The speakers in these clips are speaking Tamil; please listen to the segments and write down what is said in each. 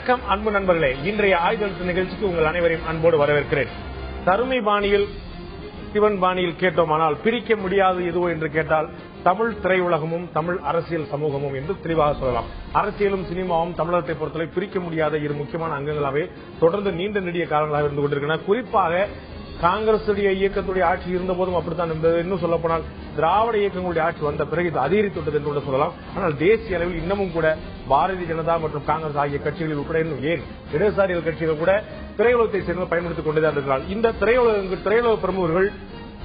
வணக்கம் அன்பு நண்பர்களே, இன்றைய ஆய்வு நிகழ்ச்சிக்கு உங்கள் அனைவரையும் அன்போடு வரவேற்கிறேன். தருமை பாணியில் சிவன் பாணியில் கேட்டோமானால் பிரிக்க முடியாது எதுவோ என்று கேட்டால் தமிழ் திரையுலகமும் தமிழ் அரசியல் சமூகமும் என்று தெளிவாக சொல்லலாம். அரசியலும் சினிமாவும் தமிழகத்தை பொறுத்தவரை பிரிக்க முடியாத இரு முக்கியமான அங்கங்களாகவே தொடர்ந்து நீண்ட நெடிய காலங்களாக இருந்து கொண்டிருக்கின்றன. குறிப்பாக காங்கிரஸ் இயக்கத்துடைய ஆட்சி இருந்த போதும் அப்படித்தான் இருந்தது. இன்னும் சொல்ல போனால் திராவிட இயக்கங்களுடைய ஆட்சி வந்த பிறகு இது அதிகரித்துள்ளது என்று கூட சொல்லலாம். ஆனால் தேசிய அளவில் இன்னமும் கூட பாரதிய ஜனதா மற்றும் காங்கிரஸ் ஆகிய கட்சிகளில் உட்பட இன்னும் ஏன் இடதுசாரிகள் கட்சிகள் கூட திரையுலகத்தை சேர்ந்து பயன்படுத்திக் கொண்டுதான் இருக்கிறார். இந்த திரையுலக பிரமுகர்கள்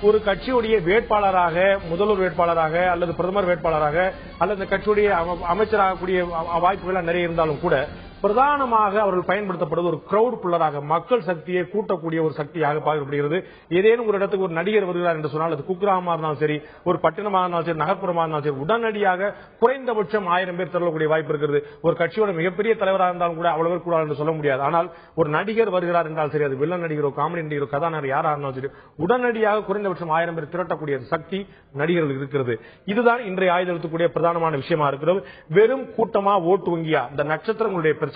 ஒரு கட்சியுடைய வேட்பாளராக, முதல்வர் வேட்பாளராக அல்லது பிரதமர் வேட்பாளராக அல்லது இந்த கட்சியுடைய அமைச்சராகக்கூடிய வாய்ப்புகள் நிறைய இருந்தாலும் கூட பிரதானமாக அவர்கள் பயன்படுத்தப்படுவது ஒரு கிரௌட் புல்லராக, மக்கள் சக்தியை கூட்டக்கூடிய ஒரு சக்தியாக பார்க்கப்படுகிறது. ஏதேனும் ஒரு இடத்துக்கு ஒரு நடிகர் வருகிறார் என்று சொன்னால் அது குக்கிராமமா இருந்தாலும் சரி, ஒரு பட்டினமாக இருந்தாலும் சரி, நகர்ப்புறமாக இருந்தாலும் சரி, உடனடியாக குறைந்தபட்சம் 1000 பேர் திரளக்கூடிய வாய்ப்பு இருக்கிறது. ஒரு கட்சியோட மிகப்பெரிய தலைவராக இருந்தாலும் கூட அவ்வளவு பேர் கூடாது என்று சொல்ல முடியாது. ஆனால் ஒரு நடிகர் வருகிறார் என்றால் சரி, அது வில்லன் நடிகரோ காமெடி நடிகரோ கதாநாயகர் யாராக இருந்தாலும் சரி, உடனடியாக குறைந்தபட்சம் 1000 பேர் திரட்டக்கூடிய சக்தி நடிகர்கள் இருக்கிறது. இதுதான் இன்றைய ஆயுதத்துக்குரிய பிரதானமான விஷயமா இருக்கிறது. வெறும் கூட்டமா ஓட்டு வங்கியா, இந்த நட்சத்திரங்களுடைய பிரச்சாரம்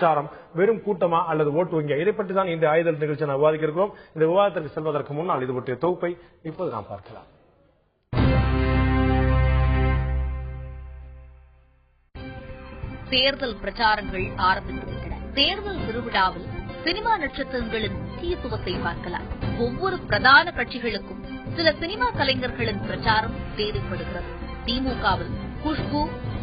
வெறும் கூட்டமா அல்லது ஓட்டு வங்கியா, இதை பற்றி தான் இந்த ஆயுதல் நிகழ்ச்சி நான் விவாதிக்க இருக்கிறோம். இந்த விவாதத்திற்கு செல்வதற்கு முன்னால் இது பற்றிய தொகுப்பை இப்போது நாம் பார்க்கலாம். தேர்தல் பிரச்சாரங்கள் ஆரம்பித்துவிட்டன. தேர்தல் திருவிழாவில் சினிமா நட்சத்திரங்களின் முக்கியத்துவத்தை பார்க்கலாம். ஒவ்வொரு பிரதான கட்சிகளுக்கும் சில சினிமா கலைஞர்களின் பிரச்சாரம் தேவைப்படுகிறது. திமுகவில் குஷ்பு,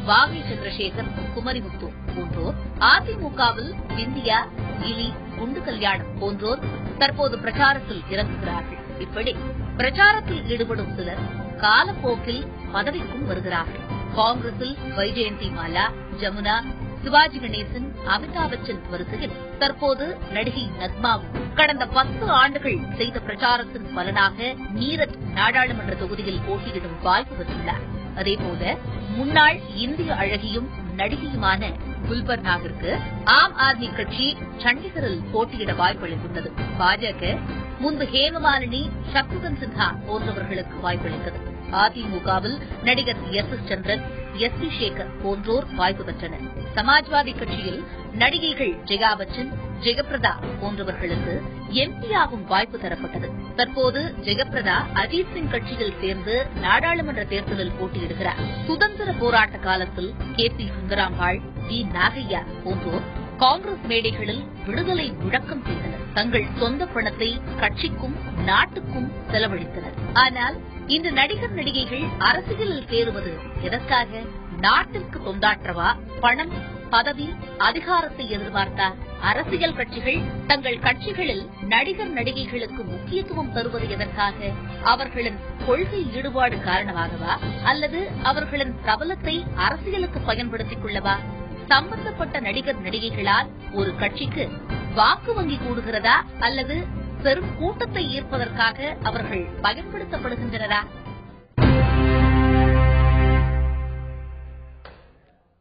வாகை சந்திரசேகர், குமரிமுத்து போன்றோர், அதிமுகவில் விந்தியா, கிளி, குண்டு கல்யாணம் போன்றோர் தற்போது பிரச்சாரத்தில் இறங்குகிறார்கள். இப்படி பிரச்சாரத்தில் ஈடுபடும் சிலர் காலப்போக்கில் பதவிக்கும் வருகிறார்கள். காங்கிரசில் வைஜெயந்தி மாலா, ஜமுனா, சிவாஜி கணேசன், அமிதாப் பச்சன் வரிசையில் தற்போது நடிகை நக்மாவும் கடந்த 10 ஆண்டுகள் செய்த பிரச்சாரத்தின் பலனாக மீரட் நாடாளுமன்ற தொகுதியில் போட்டியிடும் வாய்ப்பு பெற்றுள்ளார். அதேபோல முன்னாள் இந்திய அழகியும் நடிகையுமான குல்பர்னாவிற்கு ஆம் ஆத்மி கட்சி சண்டிகரில் போட்டியிட வாய்ப்பளித்துள்ளது. பாஜக முன்பு ஹேமமாலினி, சத்ருகன் சின்ஹா போன்றவர்களுக்கு வாய்ப்பளித்தது. அதிமுகவில் நடிகர் எஸ் சந்திரன், எஸ் சேகர் போன்றோர் வாய்ப்பு பெற்றனர். சமாஜ்வாதி கட்சியில் நடிகைகள் ஜெயா பச்சன், ஜெயபிரதா போன்றவர்களுக்கு எம்பியாகும் வாய்ப்பு தரப்பட்டது. தற்போது ஜெயபிரதா அஜித் சிங் கட்சியில் சேர்ந்து நாடாளுமன்ற தேர்தலில் போட்டியிடுகிறார். சுதந்திர போராட்ட காலத்தில் கே.பி. சுந்தராம்பாள், வி. நாகையா போன்றோர் காங்கிரஸ் மேடைகளில் விடுதலை முழக்கம் செய்தனர். தங்கள் சொந்த பணத்தை கட்சிக்கும் நாட்டுக்கும் செலவழித்தனர். ஆனால் இந்த நடிகர் நடிகைகள் அரசியலில் சேருவது எதற்காக? நாட்டிற்கு தொண்டாற்றவா? பணம், பதவி, அதிகாரத்தை எதிர்பார்த்தா? அரசியல் கட்சிகள் தங்கள் கட்சிகளில் நடிகர் நடிகைகளுக்கு முக்கியத்துவம் தருவது எதற்காக? அவர்களின் கொள்கை ஈடுபாடு காரணமாகவா? அல்லது அவர்களின் பிரபலத்தை அரசியலுக்கு பயன்படுத்திக் கொள்ளவா? சம்பந்தப்பட்ட நடிகர் நடிகைகளால் ஒரு கட்சிக்கு வாக்கு வங்கி கூடுகிறதா அல்லது பெரும் கூட்டத்தை ஈர்ப்பதற்காக அவர்கள் பயன்படுத்தப்படுகின்றனரா?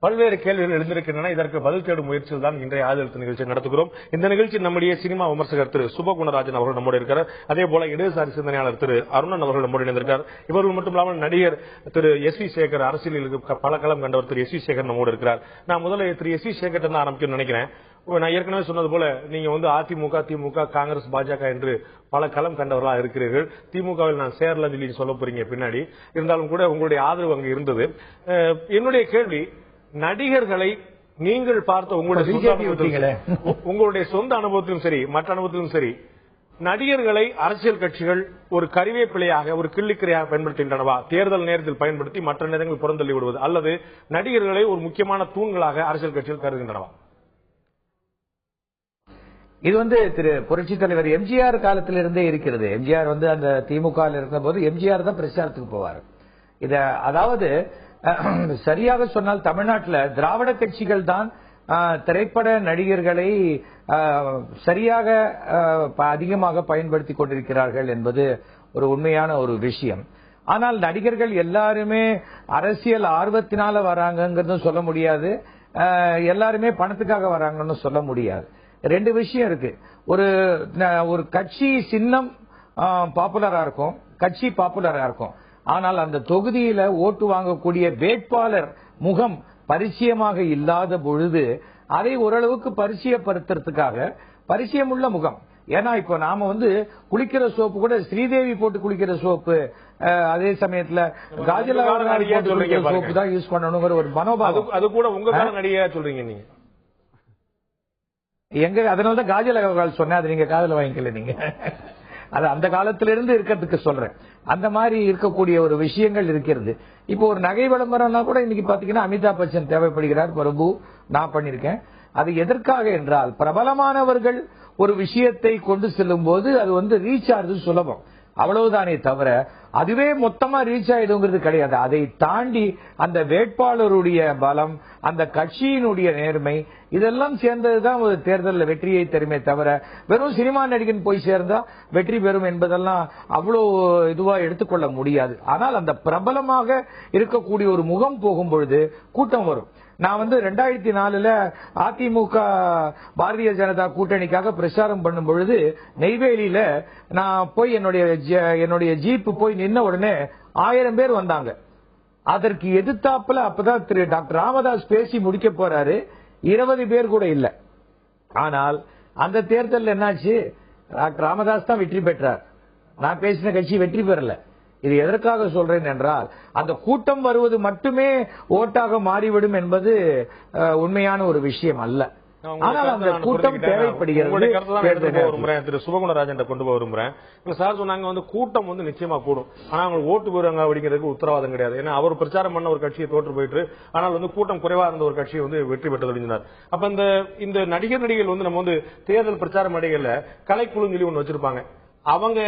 பல்வேறு கேள்விகள் எழுந்திருக்கின்றன. இதற்கு பதில் தேடும் முயற்சியில் தான் இன்றைய ஆதரவு நிகழ்ச்சி நடத்துகிறோம். இந்த நிகழ்ச்சி நம்முடைய சினிமா விமர்சகர் திரு சுபகுணராஜன் அவர்கள் நம்மோடு இருக்கிறார். அதே போல இடதுசாரி சிந்தனையாளர் திரு அருணன் அவர்கள் நம்மோடு இணைந்திருக்கிறார். இவர்கள் மட்டுமில்லாமல் நடிகர் திரு எஸ் வி சேகர், அரசியலில் பல களம் கண்டவர் திரு எஸ் வி சேகர் நம்மோடு இருக்கிறார். நான் முதல்ல திரு எஸ் வி சேகர் தான் ஆரம்பிக்கணும்னு நினைக்கிறேன். நான் ஏற்கனவே சொன்னது போல நீங்க அதிமுக, திமுக, காங்கிரஸ், பாஜக என்று பல களம் கண்டவர்களாக இருக்கிறீர்கள். திமுகவில் நான் சேரல சொல்லி சொல்ல போறீங்க பின்னாடி. இருந்தாலும் கூட உங்களுடைய ஆதரவு அங்கு இருந்தது. என்னுடைய கேள்வி, நடிகர்களை நீங்கள் பார்த்த உங்களுடைய சொந்த அனுபவத்திலும் சரி, மற்ற அனுபவத்திலும் சரி, நடிகர்களை அரசியல் கட்சிகள் ஒரு கறிவேப்பிலையாக, ஒரு கிள்ளிக்கரையாக பயன்படுத்துகின்றனவா? தேர்தல் நேரத்தில் பயன்படுத்தி மற்ற நேரங்கள் புறந்தள்ளி விடுவது, அல்லது நடிகர்களை ஒரு முக்கியமான தூண்களாக அரசியல் கட்சிகள் கருதுகின்றனவா? இது திரு புரட்சி தலைவர் எம்ஜிஆர் காலத்திலிருந்தே இருக்கிறது. எம்ஜிஆர் அந்த திமுக இருந்த போது எம்ஜிஆர் தான் பிரச்சாரத்துக்கு போவார். அதாவது சரியாக சொன்னால் தமிழ்நாட்டில் திராவிட கட்சிகள் தான் திரைப்பட நடிகர்களை சரியாக அதிகமாக பயன்படுத்திக் கொண்டிருக்கிறார்கள் என்பது ஒரு உண்மையான ஒரு விஷயம். ஆனால் நடிகர்கள் எல்லாருமே அரசியல் ஆர்வத்தினால வராங்கன்னு சொல்ல முடியாது, எல்லாருமே பணத்துக்காக வராங்கன்னு சொல்ல முடியாது. ரெண்டு விஷயம் இருக்கு. ஒரு கட்சி சின்னம் பாப்புலரா இருக்கும், கட்சி பாப்புலரா இருக்கும். ஆனால் அந்த தொகுதியில ஓட்டு வாங்கக்கூடிய வேட்பாளர் முகம் பரிச்சயமாக இல்லாத பொழுது அதை ஓரளவுக்கு பரிச்சயப்படுத்துறதுக்காக பரிச்சயமுள்ள முகம். ஏன்னா இப்போ நாம குளிக்கிற சோப்பு கூட ஸ்ரீதேவி போட்டு குளிக்கிற சோப்பு, அதே சமயத்துல காஜல் போட்டு குளிக்கிற சோப்பு தான் யூஸ் பண்ணணுங்கிற ஒரு மனோபாவம். அது கூட உங்க நடிகையா சொல்றீங்க நீங்க. எங்க அதனாலதான் காஜல் அகர்வால் சொன்னேன், அது நீங்க காதல வாங்கிக்கல. நீங்க அது அந்த காலத்திலிருந்து இருக்கிறதுக்கு சொல்றேன். அந்த மாதிரி இருக்கக்கூடிய ஒரு விஷயங்கள் இருக்கிறது. இப்போ ஒரு நகை விளம்பரம்னா கூட இன்னைக்கு பாத்தீங்கன்னா அமிதாப் பச்சன் தேவைப்படுகிறார், பிரபு நான் பண்ணிருக்கேன். அது எதற்காக என்றால் பிரபலமானவர்கள் ஒரு விஷயத்தை கொண்டு செல்லும் போது அது ரீச் ஆகுது சுலபம், அவ்வளவுதானே தவிர அதுவே மொத்தமா ரீச் ஆயிடுங்கிறது கிடையாது. அதை தாண்டி அந்த வேட்பாளருடைய பலம், அந்த கட்சியினுடைய நேர்மை, இதெல்லாம் சேர்ந்ததுதான் ஒரு தேர்தலில் வெற்றியை தருமே தவிர வெறும் சினிமா நடிகன் போய் சேர்ந்தா வெற்றி பெறும் என்பதெல்லாம் அவ்வளவு இதுவா எடுத்துக்கொள்ள முடியாது. ஆனால் அந்த பிரபலமாக இருக்கக்கூடிய ஒரு முகம் போகும் பொழுது கூட்டம் வரும். நான் 2004 அதிமுக பாரதிய ஜனதா கூட்டணிக்காக பிரச்சாரம் பண்ணும் பொழுது நெய்வேலியில நான் போய் என்னுடைய ஜீப் போய் நின்ன உடனே 1000 பேர் வந்தாங்க. அதற்கு எதிர்த்தாப்புல அப்பதான் திரு டாக்டர் ராமதாஸ் பேசி முடிக்க போறாரு, 20 பேர் கூட இல்ல. ஆனால் அந்த தேர்தல் என்னாச்சு, டாக்டர் ராமதாஸ் தான் வெற்றி பெற்றார், நான் பேசின கட்சி வெற்றி பெறல. இது எதற்காக சொல்றேன் என்றால் அந்த கூட்டம் வருவது மட்டுமே ஓட்டாக மாறிவிடும் என்பது உண்மையான ஒரு விஷயம் அல்ல. ஆனால் அந்த கூட்டம் தேவைப்படுகிறது. திரு சுபகுணராஜன் கொண்டு போக விரும்புறேன். சார் சொன்னாங்க கூட்டம் நிச்சயமா கூடும், ஆனா அவங்க ஓட்டு போறாங்க அப்படிங்கிறதுக்கு உத்தரவாதம் கிடையாது. ஏன்னா அவர் பிரச்சாரம் பண்ண ஒரு கட்சியை தோற்று போயிட்டு, ஆனால் கூட்டம் குறைவா இருந்த ஒரு கட்சியை வெற்றி பெற்றது அப்படின்னார். அப்ப இந்த நடிகர்கள் நம்ம தேர்தல் பிரச்சார மேடைகள்ல கலைக்குழு சொல்லி ஒண்ணு வச்சிருப்பாங்க. அவங்க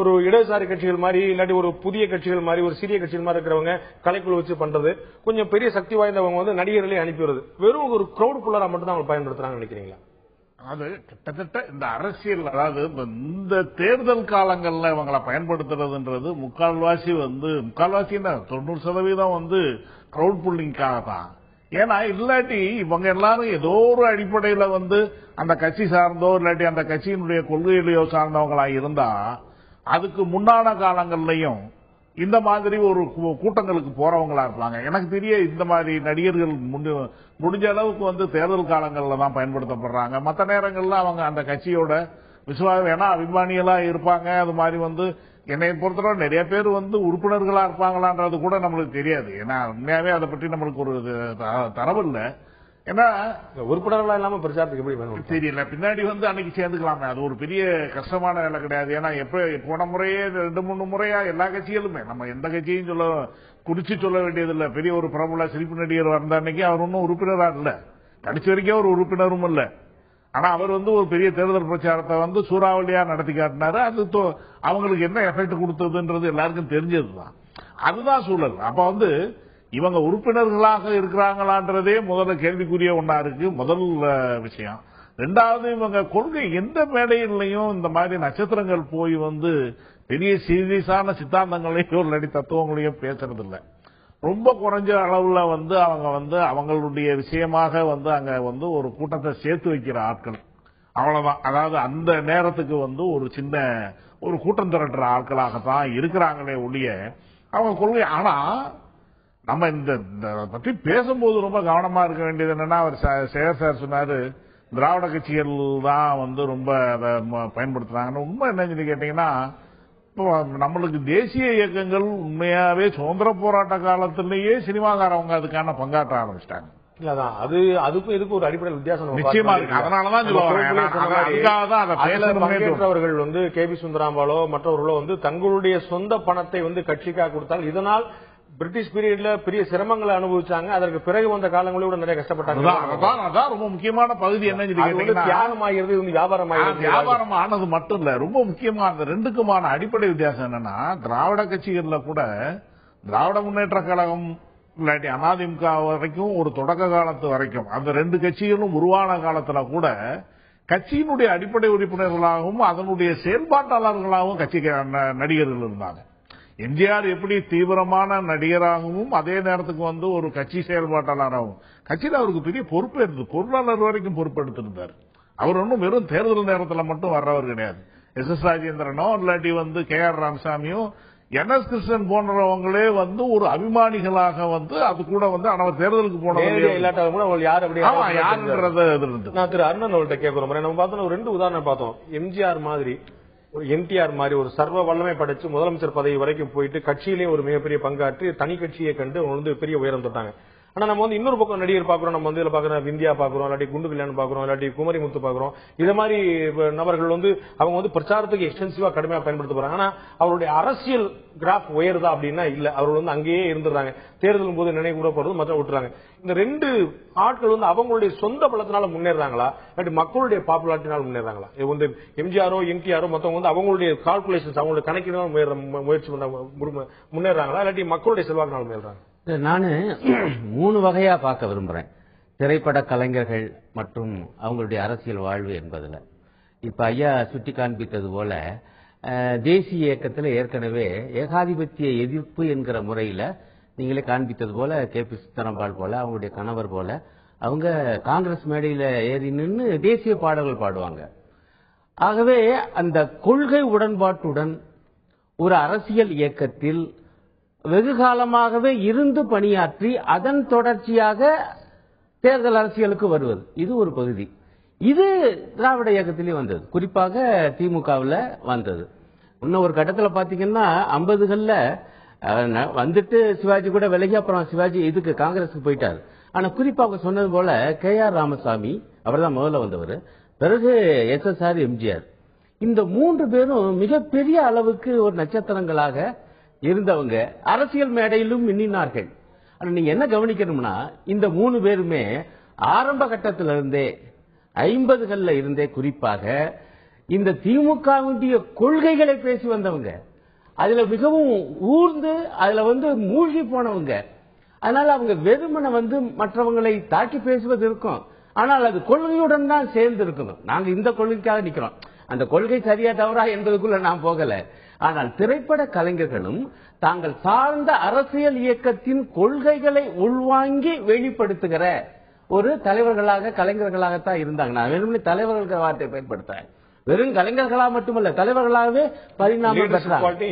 ஒரு இடதுசாரி கட்சிகள் மாதிரி இல்லாட்டி ஒரு புதிய கட்சிகள் மாதிரி ஒரு சிறிய கட்சிகள் மாதிரி இருக்கிறவங்க கலைக்குழு வச்சு பண்றது, கொஞ்சம் பெரிய சக்தி வாய்ந்தவங்க நடிகர்களே அனுப்பிடுறது, வெறும் ஒரு கிரௌட் புல்லரா மட்டும் தான் அவங்க பயன்படுத்துறாங்க நினைக்கிறீங்களா? அது கிட்டத்தட்ட இந்த அரசியல், அதாவது இந்த தேர்தல் காலங்கள்ல இவங்களை பயன்படுத்துறதுன்றது முக்கால்வாசி 90% கிரௌட் புல்லிங்காக தான். ஏன்னா இல்லாட்டி இவங்க எல்லாரும் ஏதோ ஒரு அடிப்படையில அந்த கட்சி சார்ந்தோ இல்லாட்டி அந்த கட்சியினுடைய கொள்கையிலையோ சார்ந்தவங்களா இருந்தா அதுக்கு முன்னான காலங்கள்லயும் இந்த மாதிரி ஒரு கூட்டங்களுக்கு போறவங்களா இருப்பாங்க. எனக்கு தெரிய இந்த மாதிரி நடிகர்கள் முடிஞ்ச அளவுக்கு தேர்தல் காலங்கள்ல தான் பயன்படுத்தப்படுறாங்க. மற்ற நேரங்கள்ல அவங்க அந்த கட்சியோட விசுவாசம், ஏன்னா அபிமானிகளா இருப்பாங்க. அது மாதிரி என்னை பொறுத்தவரை நிறைய பேர் உறுப்பினர்களா இருப்பாங்களான்றது கூட நம்மளுக்கு தெரியாது. ஏன்னா உண்மையாவே அதை பற்றி நம்மளுக்கு ஒரு தரவு இல்லை. ஏன்னா உறுப்பினர்களா இல்லாம பிரச்சாரத்துக்கு எப்படி தெரியல. பின்னாடி அன்னைக்கு சேர்ந்துக்கலாமே, அது ஒரு பெரிய கஷ்டமான வேலை கிடையாது. ஏன்னா போன முறையே 2-3 முறையா எல்லா கட்சிகளுமே, நம்ம எந்த கட்சியும் குறிச்சு சொல்ல வேண்டியதில்லை, பெரிய ஒரு பிரபல சிரிப்பு நடிகர் வந்த அன்னைக்கு அவர் ஒன்னும் உறுப்பினரா இல்ல, கடைசி வரைக்கும் ஒரு உறுப்பினரும் இல்ல. ஆனா அவர் ஒரு பெரிய தேர்தல் பிரச்சாரத்தை சூறாவளியா நடத்தி காட்டினாரு. அது அவங்களுக்கு என்ன எஃபெக்ட் கொடுத்ததுன்றது எல்லாருக்கும் தெரிஞ்சதுதான். அதுதான் சூழல். அப்ப இவங்க உறுப்பினர்களாக இருக்கிறாங்களான்றதே முதல்ல கேள்விக்குரிய ஒன்னா இருக்கு, முதல் விஷயம். ரெண்டாவது, இவங்க கொள்கை எந்த மேடையிலையும் இந்த மாதிரி நட்சத்திரங்கள் போய் பெரிய சீரியஸான சித்தாந்தங்களையோ இல்லாட்டி தத்துவங்களையோ பேசுறது இல்லை. ரொம்ப குறைஞ்ச அளவுல அவங்க அவங்களுடைய விஷயமாக அங்க ஒரு கூட்டத்தை சேர்த்து வைக்கிற ஆட்கள், அவ்வளவுதான். அதாவது அந்த நேரத்துக்கு ஒரு சின்ன ஒரு கூட்டம் திரட்டுற ஆட்களாகத்தான் இருக்கிறாங்களே ஒழிய அவங்க கொள்கை. ஆனா நம்ம இந்த பற்றி பேசும்போது ரொம்ப கவனமா இருக்க வேண்டியது என்னன்னா, அவர் சேகர் சார் சொன்னாரு திராவிட கட்சிகள் தான் ரொம்ப அதை பயன்படுத்துறாங்கன்னு. உண்மை என்னன்னு கேட்டீங்கன்னா, நம்மளுக்கு தேசிய இயக்கங்கள் உண்மையாவே சுதந்திர போராட்ட காலத்திலேயே சினிமாக்காரவங்க அதுக்கான பங்காற்ற ஆரம்பிச்சிட்டாங்க. அதுக்கும் இதுக்கு ஒரு அடிப்படையில் வித்தியாசம் நிச்சயமா இருக்கு. அதனாலதான் அவர்கள் கே பி சுந்தராம்பாலோ மற்றவர்களோ தங்களுடைய சொந்த பணத்தை கட்சிக்காக கொடுத்தால், இதனால் பிரிட்டிஷ் பீரியட்ல பெரிய சிரமங்களை அனுபவிச்சாங்க. அதற்கு பிறகு வந்த காலங்களோட நிறைய கஷ்டப்பட்டாங்க. அதான் ரொம்ப முக்கியமான பகுதி என்ன, தியாகமாகிறது வியாபாரம் ஆனது மட்டும் இல்ல. ரொம்ப முக்கியமா அந்த ரெண்டுக்குமான அடிப்படை வித்தியாசம் என்னன்னா, திராவிட கட்சிகள்ல கூட திராவிட முன்னேற்ற கழகம் இல்லாட்டி அதிமுக வரைக்கும் ஒரு தொடக்க காலத்து வரைக்கும் அந்த ரெண்டு கட்சிகளும் உருவான காலத்துல கூட கட்சியினுடைய அடிப்படை உறுப்பினர்களாகவும் அதனுடைய செயல்பாட்டாளர்களாகவும் கட்சி நடிகர்கள் இருந்தாங்க. எம்ஜிஆர் எப்படி தீவிரமான நடிகராகவும் அதே நேரத்துக்கு ஒரு கட்சி செயல்பாட்டாளராகவும், கட்சியில் அவருக்கு பெரிய பொறுப்பு இருந்தது, பொருளாளர் வரைக்கும் பொறுப்பு எடுத்திருந்தார். அவர் ஒன்றும் வெறும் தேர்தல் நேரத்தில் மட்டும் வர்றவர் கிடையாது. எஸ்.எஸ். ராஜேந்திரனோ இல்லாட்டி கே.ஆர். ராமசாமியோ என்.எஸ். கிருஷ்ணன் போன்றவங்களே வந்து ஒரு அபிமானிகளாக வந்து அது கூட வந்து அவர் தேர்தலுக்கு போனது இல்லாட்டாலும் கூட அவங்க யார் அப்படி யாருன்றத நான் திரு அருணன் அவர்கள்ட்ட கேட்கிறோம். நம்ம பார்த்தோம், ஒரு 2 உதாரணம் பார்த்தோம். எம்ஜிஆர் மாதிரி, ஒரு என்டிஆர் மாதிரி ஒரு சர்வ வல்லமை படைச்சு முதலமைச்சர் பதவி வரைக்கும் போயிட்டு கட்சியிலேயே ஒரு மிகப்பெரிய பங்காற்றி தனி கட்சியை கண்டு வந்து பெரிய உயரம் தொட்டாங்க. ஆனா நம்ம வந்து இன்னொரு பக்கம் நடிகர் பாக்குறோம், நம்ம வந்து இதுல பாக்குறோம் விந்தியா பாக்குறோம், இல்லாட்டி குண்டு கல்யாணம் பாக்குறோம், இல்லாட்டி குமரி முத்து பாக்குறோம். இத மாதிரி நபர்கள் வந்து அவங்க வந்து பிரச்சாரத்துக்கு எக்ஸ்டென்சிவா கடுமையா பயன்படுத்த போறாங்க. ஆனா அவருடைய அரசியல் கிராஃப் உயருதா அப்படின்னா இல்ல. அவர்கள் வந்து அங்கேயே இருந்துறாங்க. தேர்தலும் போது நினைவு கூட போறது மற்ற விட்டுறாங்க. இந்த 2 ஆட்கள் வந்து அவங்களுடைய சொந்த பலத்தினால முன்னேறாங்களா, இல்லாட்டி மக்களுடைய பாப்புலாரிட்டினால முன்னேறாங்களா? வந்து எம்ஜிஆரோ என்டிஆரோ மத்தவங்க வந்து அவங்களுடைய கால்குலேஷன்ஸ், அவங்களுடைய கணக்கினால் முயற்சி பண்ண முன்னேறாங்களா, இல்லாட்டி மக்களுடைய செல்வாக்கினால் முன்னேறாங்க? நானு 3 வகையா பார்க்க விரும்புறேன் திரைப்பட கலைஞர்கள் மற்றும் அவங்களுடைய அரசியல் வாழ்வு என்பதுல. இப்ப ஐயா சுட்டி காண்பித்தது போல தேசிய இயக்கத்தில் ஏற்கனவே ஏகாதிபத்திய எதிர்ப்பு என்கிற முறையில நீங்களே காண்பித்தது போல கே.பி. சித்தரம்பாள் போல அவங்களுடைய கணவர் போல அவங்க காங்கிரஸ் மேடையில ஏறி நின்று தேசிய பாடல்கள் பாடுவாங்க. ஆகவே அந்த கொள்கை உடன்பாட்டுடன் ஒரு அரசியல் இயக்கத்தில் வெகு காலமாகவே இருந்து பணியாற்றி அதன் தொடர்ச்சியாக தேர்தல் அரசியலுக்கு வருவது, இது ஒரு பகுதி. இது திராவிட இயக்கத்திலே வந்தது, குறிப்பாக திமுகவில் வந்தது. இன்னும் ஒரு கட்டத்தில் பாத்தீங்கன்னா 50கள்ல வந்துட்டு சிவாஜி கூட விலகி அப்புறம் சிவாஜி இதுக்கு காங்கிரஸுக்கு போயிட்டார். ஆனா குறிப்பாக சொன்னது போல கே.ஆர். ராமசாமி அவர்தான் முதல்ல வந்தவர், பிறகு எஸ்.எஸ்.ஆர். எம்ஜிஆர். இந்த 3 பேரும் மிகப்பெரிய அளவுக்கு ஒரு நட்சத்திரங்களாக இருந்தவங்க அரசியல் மேடையிலும் மின்னினார்கள். ஆனா நீங்க என்ன கவனிக்கணும்னா இந்த 3 பேருமே ஆரம்ப கட்டத்திலிருந்தே 50கள்ல இருந்தே குறிப்பாக இந்த திமுகவுடைய கொள்கைகளை பேசி வந்தவங்க, அதுல மிகவும் ஊர்ந்து அதுல வந்து மூழ்கி போனவங்க. அதனால அவங்க வெறுமனை வந்து மற்றவங்களை தாக்கி பேசுவது இருக்கும், ஆனால் அது கொள்கையுடன் தான் சேர்ந்து இருக்கணும். நாங்க இந்த கொள்கைக்காக நிக்கிறோம், அந்த கொள்கை சரியா தவறா என்பதுக்குள்ள நான் போகல. ஆனால் திரைப்பட கலைஞர்களும் தாங்கள் சார்ந்த அரசியல் இயக்கத்தின் கொள்கைகளை உள்வாங்கி வெளிப்படுத்துகிற ஒரு தலைவர்களாக கலைஞர்களாகத்தான் இருந்தாங்க. நான் வெறுமனே தலைவர்கள் வார்த்தை பயன்படுத்தேன், வெறும் கலைஞர்களாக மட்டுமல்ல தலைவர்களாகவே பரிணாமம் பெற்றாங்க.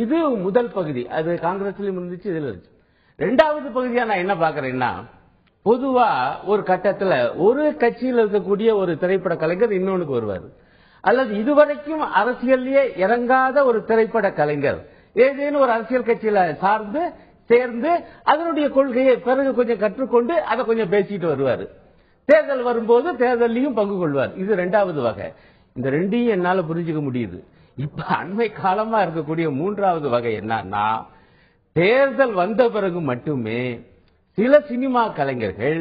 இது முதல் பகுதி, அது காங்கிரஸ்லயும் இருந்துச்சு, இதுல இருந்துச்சு. 2வது பகுதியா நான் என்ன பாக்குறேன்னா, பொதுவா ஒரு கட்டத்துல ஒரு கட்சியில் இருக்கக்கூடிய ஒரு திரைப்பட கலைஞர் இன்னொன்னுக்கு வருவார், அல்லது இதுவரைக்கும் அரசியலே இறங்காத ஒரு திரைப்பட கலைஞர் ஏதேனும் ஒரு அரசியல் கட்சியில சார்ந்து சேர்ந்து அதனுடைய கொள்கையை பிறகு கொஞ்சம் கற்றுக்கொண்டு அதை கொஞ்சம் பேசிட்டு வருவார். தேர்தல் வரும்போது தேர்தலையும் பங்கு கொள்வார். இது 2வது வகை. இந்த 2ஐயும் என்னால புரிஞ்சுக்க முடியுது. இப்ப அண்மை காலமா இருக்கக்கூடிய 3வது வகை என்னன்னா, தேர்தல் வந்த பிறகு மட்டுமே சில சினிமா கலைஞர்கள்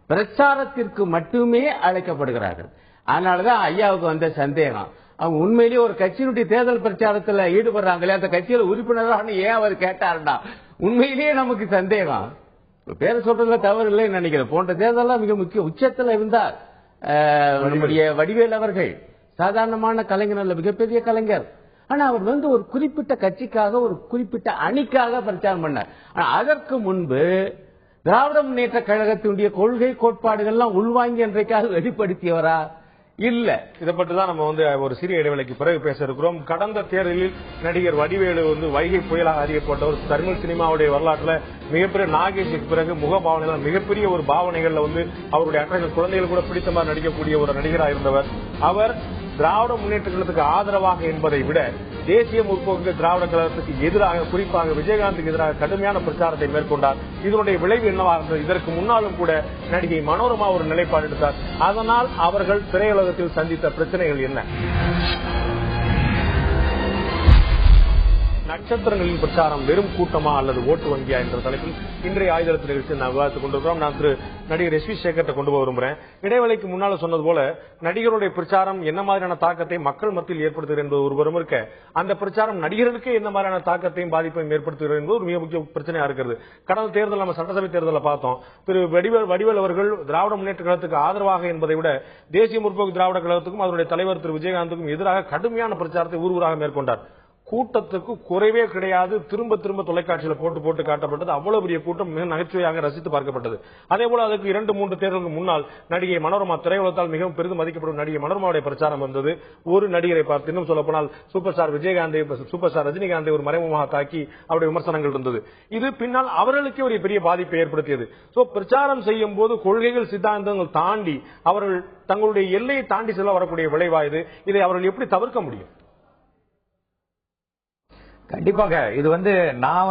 பிரச்சாரத்திற்கு மட்டுமே அழைக்கப்படுகிறார்கள். அதனாலதான் ஐயாவுக்கு வந்த சந்தேகம், அவங்க உண்மையிலேயே ஒரு கட்சியினுடைய தேர்தல் பிரச்சாரத்தில் ஈடுபடுறாங்களே அந்த கட்சியில உறுப்பினராக ஏன் அவர் கேட்டாருன்னா உண்மையிலேயே நமக்கு சந்தேகம். பேர சொல்றதுல தவறு இல்லைன்னு நினைக்கிறேன். போன்ற தேர்தலாம் மிக முக்கிய உச்சத்தில் இருந்தார் நம்முடைய வடிவேல் அவர்கள். சாதாரணமான கலைஞர் அல்ல, மிகப்பெரிய கலைஞர். ஆனா அவர் வந்து ஒரு குறிப்பிட்ட கட்சிக்காக ஒரு குறிப்பிட்ட அணிக்காக பிரச்சாரம் பண்ணார். ஆனா அதற்கு முன்பு திராவிட முன்னேற்ற கழகத்தினுடைய கொள்கை கோட்பாடுகள்லாம் உள்வாங்கி என்றைக்காக வெளிப்படுத்தியவரா இல்ல. இதை பற்றி தான் நம்ம வந்து ஒரு சிறிய இடைவெளிக்கு பிறகு பேச இருக்கிறோம். கடந்த தேர்தலில் நடிகர் வடிவேலு வந்து வைகை புயலாக அறியப்பட்டவர். தமிழ் சினிமாவுடைய வரலாற்றுல மிகப்பெரிய நாகேஷுக்கு பிறகு முகபாவனை மிகப்பெரிய ஒரு பாவனைகள்ல வந்து அவருடைய அட்ராக்ஷன் குழந்தைகள் கூட பிடித்த மாதிரி நடிக்கக்கூடிய ஒரு நடிகராக இருந்தவர். அவர் திராவிட முன்னேற்ற கழகத்துக்கு ஆதரவாக என்பதை விட தேசிய முற்போக்கு திராவிட கழகத்துக்கு எதிராக, குறிப்பாக விஜயகாந்துக்கு எதிராக கடுமையான பிரச்சாரத்தை மேற்கொண்டார். இதனுடைய விளைவு என்னவாக இருந்தது? இதற்கு முன்னாலும் கூட நடிகை மனோரமா ஒரு நிலைப்பாடு எடுத்தார். அதனால் அவர்கள் திரையுலகத்தில் சந்தித்த பிரச்சனைகள் என்ன? நட்சத்திரங்களின் பிரச்சாரம் வெறும் கூட்டமா அல்லது ஓட்டு வங்கியா என்ற தலைப்பில் இன்றைய ஆயுதத்து நிகழ்ச்சியில் நான் விவாதித்துக் கொண்டிருக்கிறோம். நான் திரு நடிகர் எஸ்.வி. சேகர்ட்ட கொண்டு போக விரும்புகிறேன். இடைவெளிக்கு முன்னால சொன்னது போல நடிகருடைய பிரச்சாரம் என்ன மாதிரியான தாக்கத்தை மக்கள் மத்தியில் ஏற்படுத்துகிறது என்பது ஒருவரும் இருக்க, அந்த பிரச்சாரம் நடிகர்களுக்கு என்ன மாதிரியான தாக்கத்தையும் பாதிப்பையும் ஏற்படுத்துகிறது என்பது ஒரு மிக முக்கிய பிரச்சனையா இருக்கிறது. கடந்த தேர்தல் நம்ம சட்டசபை தேர்தலில் பார்த்தோம். திரு வடிவேல் அவர்கள் திராவிட முன்னேற்ற கழகத்துக்கு ஆதரவாக என்பதை விட தேசிய முற்போக்கு திராவிட கழகத்துக்கும் அதனுடைய தலைவர் திரு விஜயகாந்துக்கும் எதிராக கடுமையான பிரச்சாரத்தை ஊர்வராக மேற்கொண்டார். கூட்டத்துக்கு குறைவே கிடையாது. திரும்ப திரும்ப தொலைக்காட்சியில போட்டு காட்டப்பட்டது. அவ்வளவு பெரிய கூட்டம் மிக நகைச்சுவையாக ரசித்து பார்க்கப்பட்டது. அதே போல அதுக்கு 2-3 தேர்தலுக்கு முன்னால் நடிகை மனோரமா, திரையுலகத்தால் மிகவும் பெரிதும் மதிக்கப்படும் நடிகை மனோரமாவுடைய பிரச்சாரம் வந்தது. ஒரு நடிகரை பார்த்து, இன்னும் சொல்ல போனால் சூப்பர் ஸ்டார் விஜயகாந்தை, சூப்பர் ஸ்டார் ரஜினிகாந்தை ஒரு மறைமுகமாக தாக்கி அவருடைய விமர்சனங்கள் இருந்தது. இது பின்னால் அவர்களுக்கே ஒரு பெரிய பாதிப்பை ஏற்படுத்தியது. பிரச்சாரம் செய்யும் போது கொள்கைகள், சித்தாந்தங்கள் தாண்டி அவர்கள் தங்களுடைய எல்லையை தாண்டி செல்ல வரக்கூடிய விளைவா இது. இதை அவர்கள் எப்படி தவிர்க்க முடியும்? கண்டிப்பாக இது நான்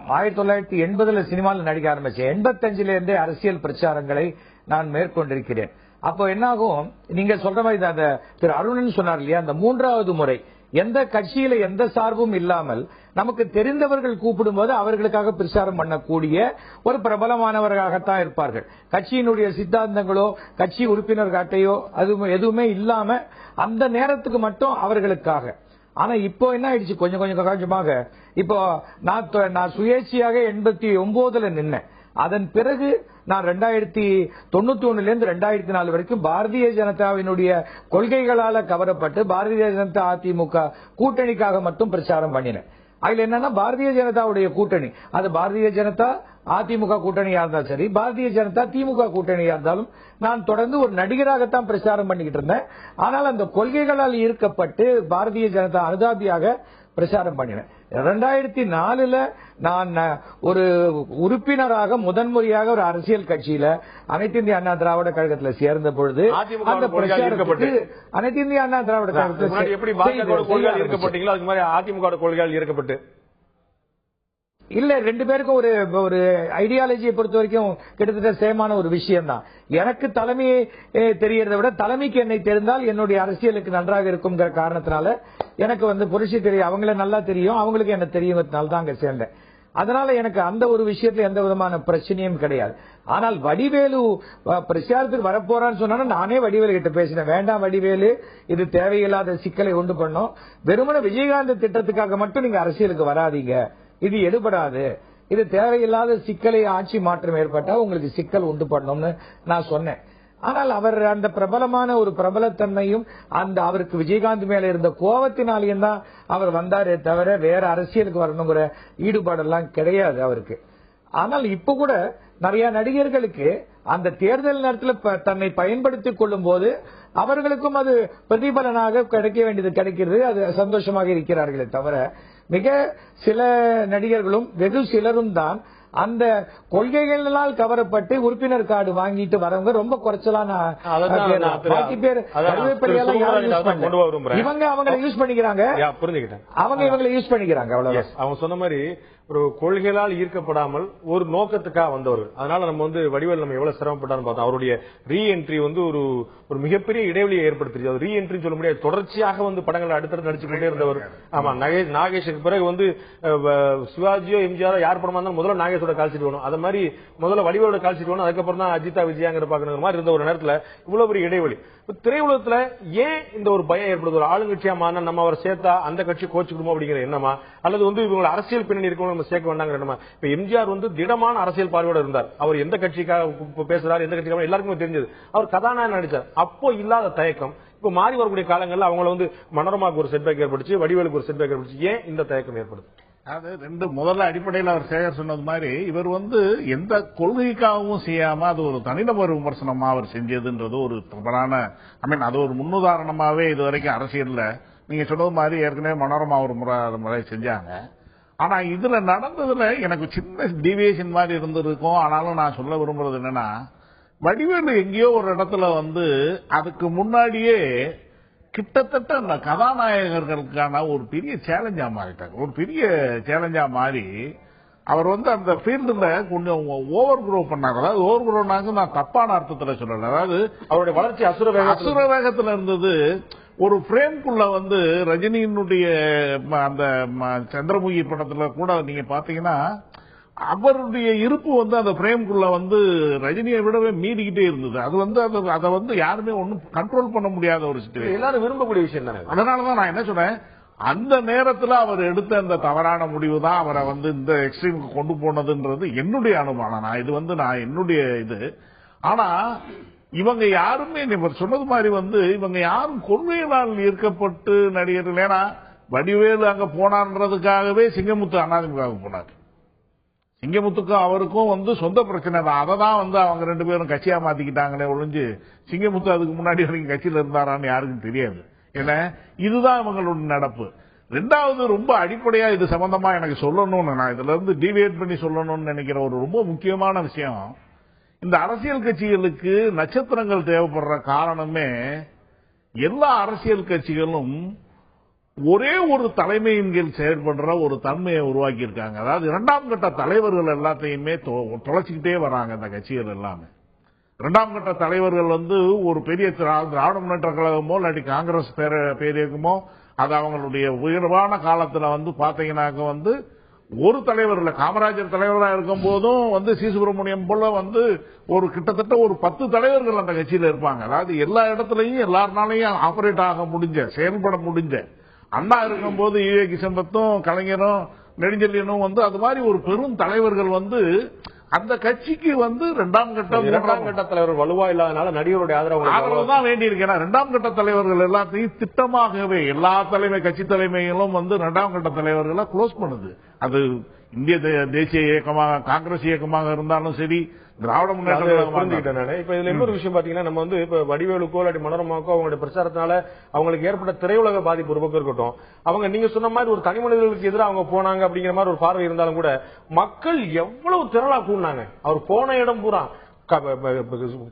1980 சினிமாவில் நடிக்க ஆரம்பிச்சேன். 85 இருந்தே அரசியல் பிரச்சாரங்களை நான் மேற்கொண்டிருக்கிறேன். அப்போ என்னாகும், நீங்க சொல்ற மாதிரி அந்த திரு அருணன் சொன்னார் இல்லையா, அந்த 3வது முறை எந்த கட்சியில எந்த சார்பும் இல்லாமல் நமக்கு தெரிந்தவர்கள் கூப்பிடும் போது அவர்களுக்காக பிரச்சாரம் பண்ணக்கூடிய ஒரு பிரபலமானவர்களாகத்தான் இருப்பார்கள். கட்சியினுடைய சித்தாந்தங்களோ கட்சி உறுப்பினர் காட்டையோ அது எதுவுமே இல்லாம அந்த நேரத்துக்கு மட்டும் அவர்களுக்காக. ஆனா இப்போ என்ன ஆயிடுச்சு, கொஞ்சம் கொஞ்சமாக இப்போ நான் சுயேட்சையாக 89 நின்னேன். அதன் பிறகு நான் 1991 இருந்து 2004 வரைக்கும் பாரதிய ஜனதாவினுடைய கொள்கைகளால கவரப்பட்டு பாரதிய ஜனதா அதிமுக கூட்டணிக்காக மட்டும் பிரச்சாரம் பண்ணினேன். அதுல என்னன்னா, பாரதிய ஜனதாவுடைய கூட்டணி, அது பாரதிய ஜனதா அதிமுக கூட்டணியா இருந்தாலும் சரி, பாரதிய ஜனதா திமுக கூட்டணியா இருந்தாலும் நான் தொடர்ந்து ஒரு நடிகராகத்தான் பிரச்சாரம் பண்ணிக்கிட்டு இருந்தேன். ஆனால் அந்த கொள்கைகளால் ஈர்க்கப்பட்டு பாரதிய ஜனதா அனுதாபியாக பிரச்சாரம் பண்ணினேன். 2004 நான் ஒரு உறுப்பினராக முதன்முறையாக ஒரு அரசியல் கட்சியில அனைத்து இந்திய அண்ணா திராவிட கழகத்தில் சேர்ந்த பொழுது அந்த பிரச்சாரத்துக்கு அனைத்து இந்திய அண்ணா திராவிட கழகத்தில் எப்படி ஈர்க்கப்பட்டீங்களோ அதுக்கு மாதிரி அதிமுக கொள்கைகள் ஈர்க்கப்பட்டு இல்ல, 2 பேருக்கும் ஒரு ஐடியாலஜியை பொறுத்த வரைக்கும் கிட்டத்தட்ட சேமான ஒரு விஷயம் தான். எனக்கு தலைமையை தெரியறதை விட தலைமைக்கு என்னை தெரிந்தால் என்னுடைய அரசியலுக்கு நன்றாக இருக்கும்ங்கிற காரணத்தினால எனக்கு புரட்சி தெரியும், அவங்கள நல்லா தெரியும், அவங்களுக்கு என்ன தெரியுங்கிறதுனால தான் அங்க சேர்ந்தேன். அதனால எனக்கு அந்த ஒரு விஷயத்துல எந்த விதமான பிரச்சனையும் கிடையாது. ஆனால் வடிவேலு பிரச்சாரத்துக்கு வரப்போறான்னு சொன்னா நானே வடிவேலு கிட்ட பேசினேன், வேண்டாம் வடிவேலு, இது தேவையில்லாத சிக்கலை உண்டு பண்ணும், வெறுமன விஜயகாந்த் திட்டத்துக்காக மட்டும் நீங்க அரசியலுக்கு வராதீங்க, இது எடுபடாது, இது தேவையில்லாத சிக்கலை ஆட்சி மாற்றம் ஏற்பட்டா உங்களுக்கு சிக்கல் உண்டு பண்ணணும்னு நான் சொன்னேன். ஆனால் அவர் அந்த பிரபலமான ஒரு பிரபலத்தன்மையும் அந்த அவருக்கு விஜயகாந்த் மேல இருந்த கோபத்தினாலேயும் தான் அவர் வந்தாரே தவிர வேற அரசியலுக்கு வரணுங்கிற ஈடுபாடெல்லாம் கிடையாது அவருக்கு. ஆனால் இப்ப கூட நிறைய நடிகர்களுக்கு அந்த தேர்தல் நேரத்தில் தன்னை பயன்படுத்திக் கொள்ளும் போது அவர்களுக்கும் அது பிரதிபலனாக கிடைக்க வேண்டியது கிடைக்கிறது, அது சந்தோஷமாக இருக்கிறார்களே தவிர மிக சில நடிகர்களும் வெகு சிலரும் தான் அந்த கொள்கைகளால் கவரப்பட்டு உறுப்பினர் கார்டு வாங்கிட்டு வரவங்க ரொம்ப குறைச்சலான பாக்கி பேர் இவங்க அவங்களை யூஸ் பண்ணிக்கிறாங்க, அவங்க இவங்களை யூஸ் பண்ணிக்கிறாங்க. அவ்வளவு அவங்க சொன்ன மாதிரி ஒரு கொள்கைகளால் ஈர்க்கப்படாமல் ஒரு நோக்கத்துக்காக வந்தவர்கள். அதனால நம்ம வடிவேல் நம்ம எவ்வளவு சிரமப்பட்டான்னு பார்த்தோம். அவருடைய ரீஎன்ட்ரி ஒரு மிகப்பெரிய இடைவெளியை ஏற்படுத்திச்சு. ரீ என்ட்ரி சொல்ல முடியாது, தொடர்ச்சியாக படங்களை அடுத்தடுத்து நடிச்சுக்கிட்டே இருந்தவர். ஆமா, நாகேஷுக்கு பிறகு சிவாஜியோ எம்ஜிஆரோ யார் படமா இருந்தாலும் முதல்ல நாகேஷோட கால்ஷீட் வேணும், அது மாதிரி முதல்ல வடிவேலோட கால்ஷீட் வேணும், அதுக்கப்புறம் தான் அஜிதா விஜயாங்கிற பாக்கணும் மாதிரி இருந்த ஒரு நேரத்துல இவ்வளவு பெரிய இடைவெளி. திரையுலகத்துல ஏன் இந்த ஒரு பயம் ஏற்படுது? ஒரு ஆளுங்கட்சியா மாறினா நம்ம அவர் சேர்த்தா அந்த கட்சி கோச்சுக்கணுமோ அப்படிங்கிற எண்ணமா, அல்லது இவங்க அரசியல் பின்னணி இருக்கணும் நம்ம சேர்க்க வேண்டாங்கிற எண்ணமா? இப்ப எம்ஜிஆர் திடமான அரசியல் பார்வையோட இருந்தார். அவர் எந்த கட்சிக்காக பேசுறாரு, எந்த கட்சிக்காக எல்லாருக்குமே தெரிஞ்சது. அவர் கதாநாயகன் நடிச்சார். அப்போ இல்லாத தயக்கம் இப்ப மாறி வரக்கூடிய காலங்களில் அவங்கள மனோரமாவுக்கு ஒரு செட்பேக் ஏற்படுச்சு, வடிவேலுக்கு ஒரு செட்பேக் ஏற்படுச்சு. ஏன் இந்த தயக்கம் ஏற்படுது? அது முதல்ல அடிப்படையில் அவர் சேகர் சொன்னது மாதிரி இவர் எந்த கொள்கைக்காகவும் செய்யாம அது ஒரு தனிநபர் விமர்சனமா அவர் செஞ்சதுன்றது ஒரு தவறான, அது ஒரு முன்னுதாரணமாவே இதுவரைக்கும் அரசியல்ல நீங்க சொன்னது மாதிரி ஏற்கனவே மனோரமா ஒரு முறை செஞ்சாங்க. ஆனா இதுல நடந்ததுல எனக்கு சின்ன டீவியேஷன் மாதிரி இருந்திருக்கும். ஆனாலும் நான் சொல்ல விரும்புறது என்னன்னா, வடிவேலு எங்கேயோ ஒரு இடத்துல அதுக்கு முன்னாடியே கிட்டத்தட்ட அந்த கதாநாயகர்களுக்கான ஒரு பெரிய சேலஞ்சா மாறிட்டாங்க. ஒரு பெரிய சேலஞ்சா மாறி அவர் அந்த ஃபீல்டுல கொஞ்சம் ஓவர் குரோ பண்ணாங்க. அதாவது ஓவர் குரோனாங்க நான் தப்பான அர்த்தத்துல சொல்லல, அதாவது அவருடைய வளர்ச்சி அசுர வேகத்துல இருந்தது. ஒரு பிரேம்குள்ள ரஜினியினுடைய அந்த சந்திரமுகி படத்துல கூட நீங்க பாத்தீங்கன்னா அவருடைய இருப்பு அந்த பிரேம்குள்ள ரஜினியை விடவே மீறிக்கிட்டே இருந்தது. அது அதை யாருமே ஒன்னும் கண்ட்ரோல் பண்ண முடியாத ஒரு சிச்சுவேஷன், எல்லாரும் விரும்பக்கூடிய விஷயம் தானே. அதனாலதான் நான் என்ன சொன்னேன், அந்த நேரத்தில் அவர் எடுத்த அந்த தவறான முடிவு தான் அவரை இந்த எக்ஸ்ட்ரீமுக்கு கொண்டு போனதுன்றது என்னுடைய அனுமானம். நான் இது நான் என்னுடைய இது. ஆனா இவங்க யாருமே சொன்னது மாதிரி இவங்க யாரும் கொள்கையினால் ஈர்க்கப்பட்டு நடிகர்கள். ஏன்னா வடிவேலு அங்க போனான்றதுக்காகவே சிங்கமுத்து அதிமுகவுக்கு போனார். சிங்கமுத்துக்கும் அவருக்கும் சொந்த பிரச்சனை தான். அதை தான் அவங்க 2 பேரும் கட்சியா மாத்திக்கிட்டாங்களே ஒழிஞ்சு சிங்கமுத்து அதுக்கு முன்னாடி வரைக்கும் கட்சியில இருந்தாரான்னு யாருக்கும் தெரியாது. ஏன்னா இதுதான் இவங்களோட நடப்பு. ரெண்டாவது ரொம்ப அடிப்படையா இது சம்பந்தமா எனக்கு சொல்லணும்னு, நான் இதுல இருந்து டிவியேட் பண்ணி சொல்லணும்னு நினைக்கிற ஒரு ரொம்ப முக்கியமான விஷயம், இந்த அரசியல் கட்சிகளுக்கு நட்சத்திரங்கள் தேவைப்படுற காரணமே எல்லா அரசியல் கட்சிகளும் ஒரே ஒரு தலைமையின் கீழ் செயல்படுற ஒரு தன்மையை உருவாக்கி இருக்காங்க. அதாவது 2ஆம் கட்ட தலைவர்கள் எல்லாத்தையுமே தொலைச்சிக்கிட்டே வராங்க. இந்த கட்சிகள் எல்லாமே 2ஆம் கட்ட தலைவர்கள் ஒரு பெரிய திராவிட முன்னேற்ற கழகமோ இல்லாட்டி காங்கிரஸ் பேரியக்கமோ அது அவங்களுடைய உயர்வான காலத்துல பாத்தீங்கன்னாக்க ஒரு தலைவர் இல்ல, காமராஜர் தலைவராக இருக்கும் போதும் சி சுப்பிரமணியம் போல ஒரு கிட்டத்தட்ட ஒரு 10 தலைவர்கள் அந்த கட்சியில இருப்பாங்க. அதாவது எல்லா இடத்துலயும் எல்லாருனாலையும் ஆபரேட் ஆக முடிஞ்ச, செயல்பட முடிஞ்ச, அண்ணா இருக்கும் போது ஈவே கிஷன்பத்தும் கலைஞரும் நெடுஞ்செழியனும் அது மாதிரி ஒரு பெரும் தலைவர்கள் அந்த கட்சிக்கு 2ஆம் கட்ட தலைவர் வலுவா இல்லாதனால நடிகருடைய ஆதரவு தான் வேண்டி இருக்கு. 2ஆம் கட்ட தலைவர்கள் எல்லாத்தையும் திட்டமாகவே எல்லா கட்சி தலைமைகளும் 2ஆம் கட்ட தலைவர்களை க்ளோஸ் பண்ணுது. அது இந்திய தேசிய இயக்கமாக காங்கிரஸ் இயக்கமாக இருந்தாலும் சரி, திராவிட முன்னேற்ற கழகம். இப்ப இதுல இன்னொரு விஷயம் பாத்தீங்கன்னா, நம்ம இப்ப வடிவேலுக்கோ இல்லாட்டி மனோரமாக்கோ அவங்களுடைய பிரச்சாரத்தினால அவங்களுக்கு ஏற்பட்ட திரையுலக பாதிப்பு ஒரு பக்கம் இருக்கட்டும், அவங்க நீங்க சொன்ன மாதிரி ஒரு தனி மனிதர்களுக்கு எதிராக அவங்க போனாங்க அப்படிங்கிற மாதிரி ஒரு பார்வை இருந்தாலும் கூட மக்கள் எவ்வளவு திரளா கூடினாங்க. அவர் போன இடம் பூரா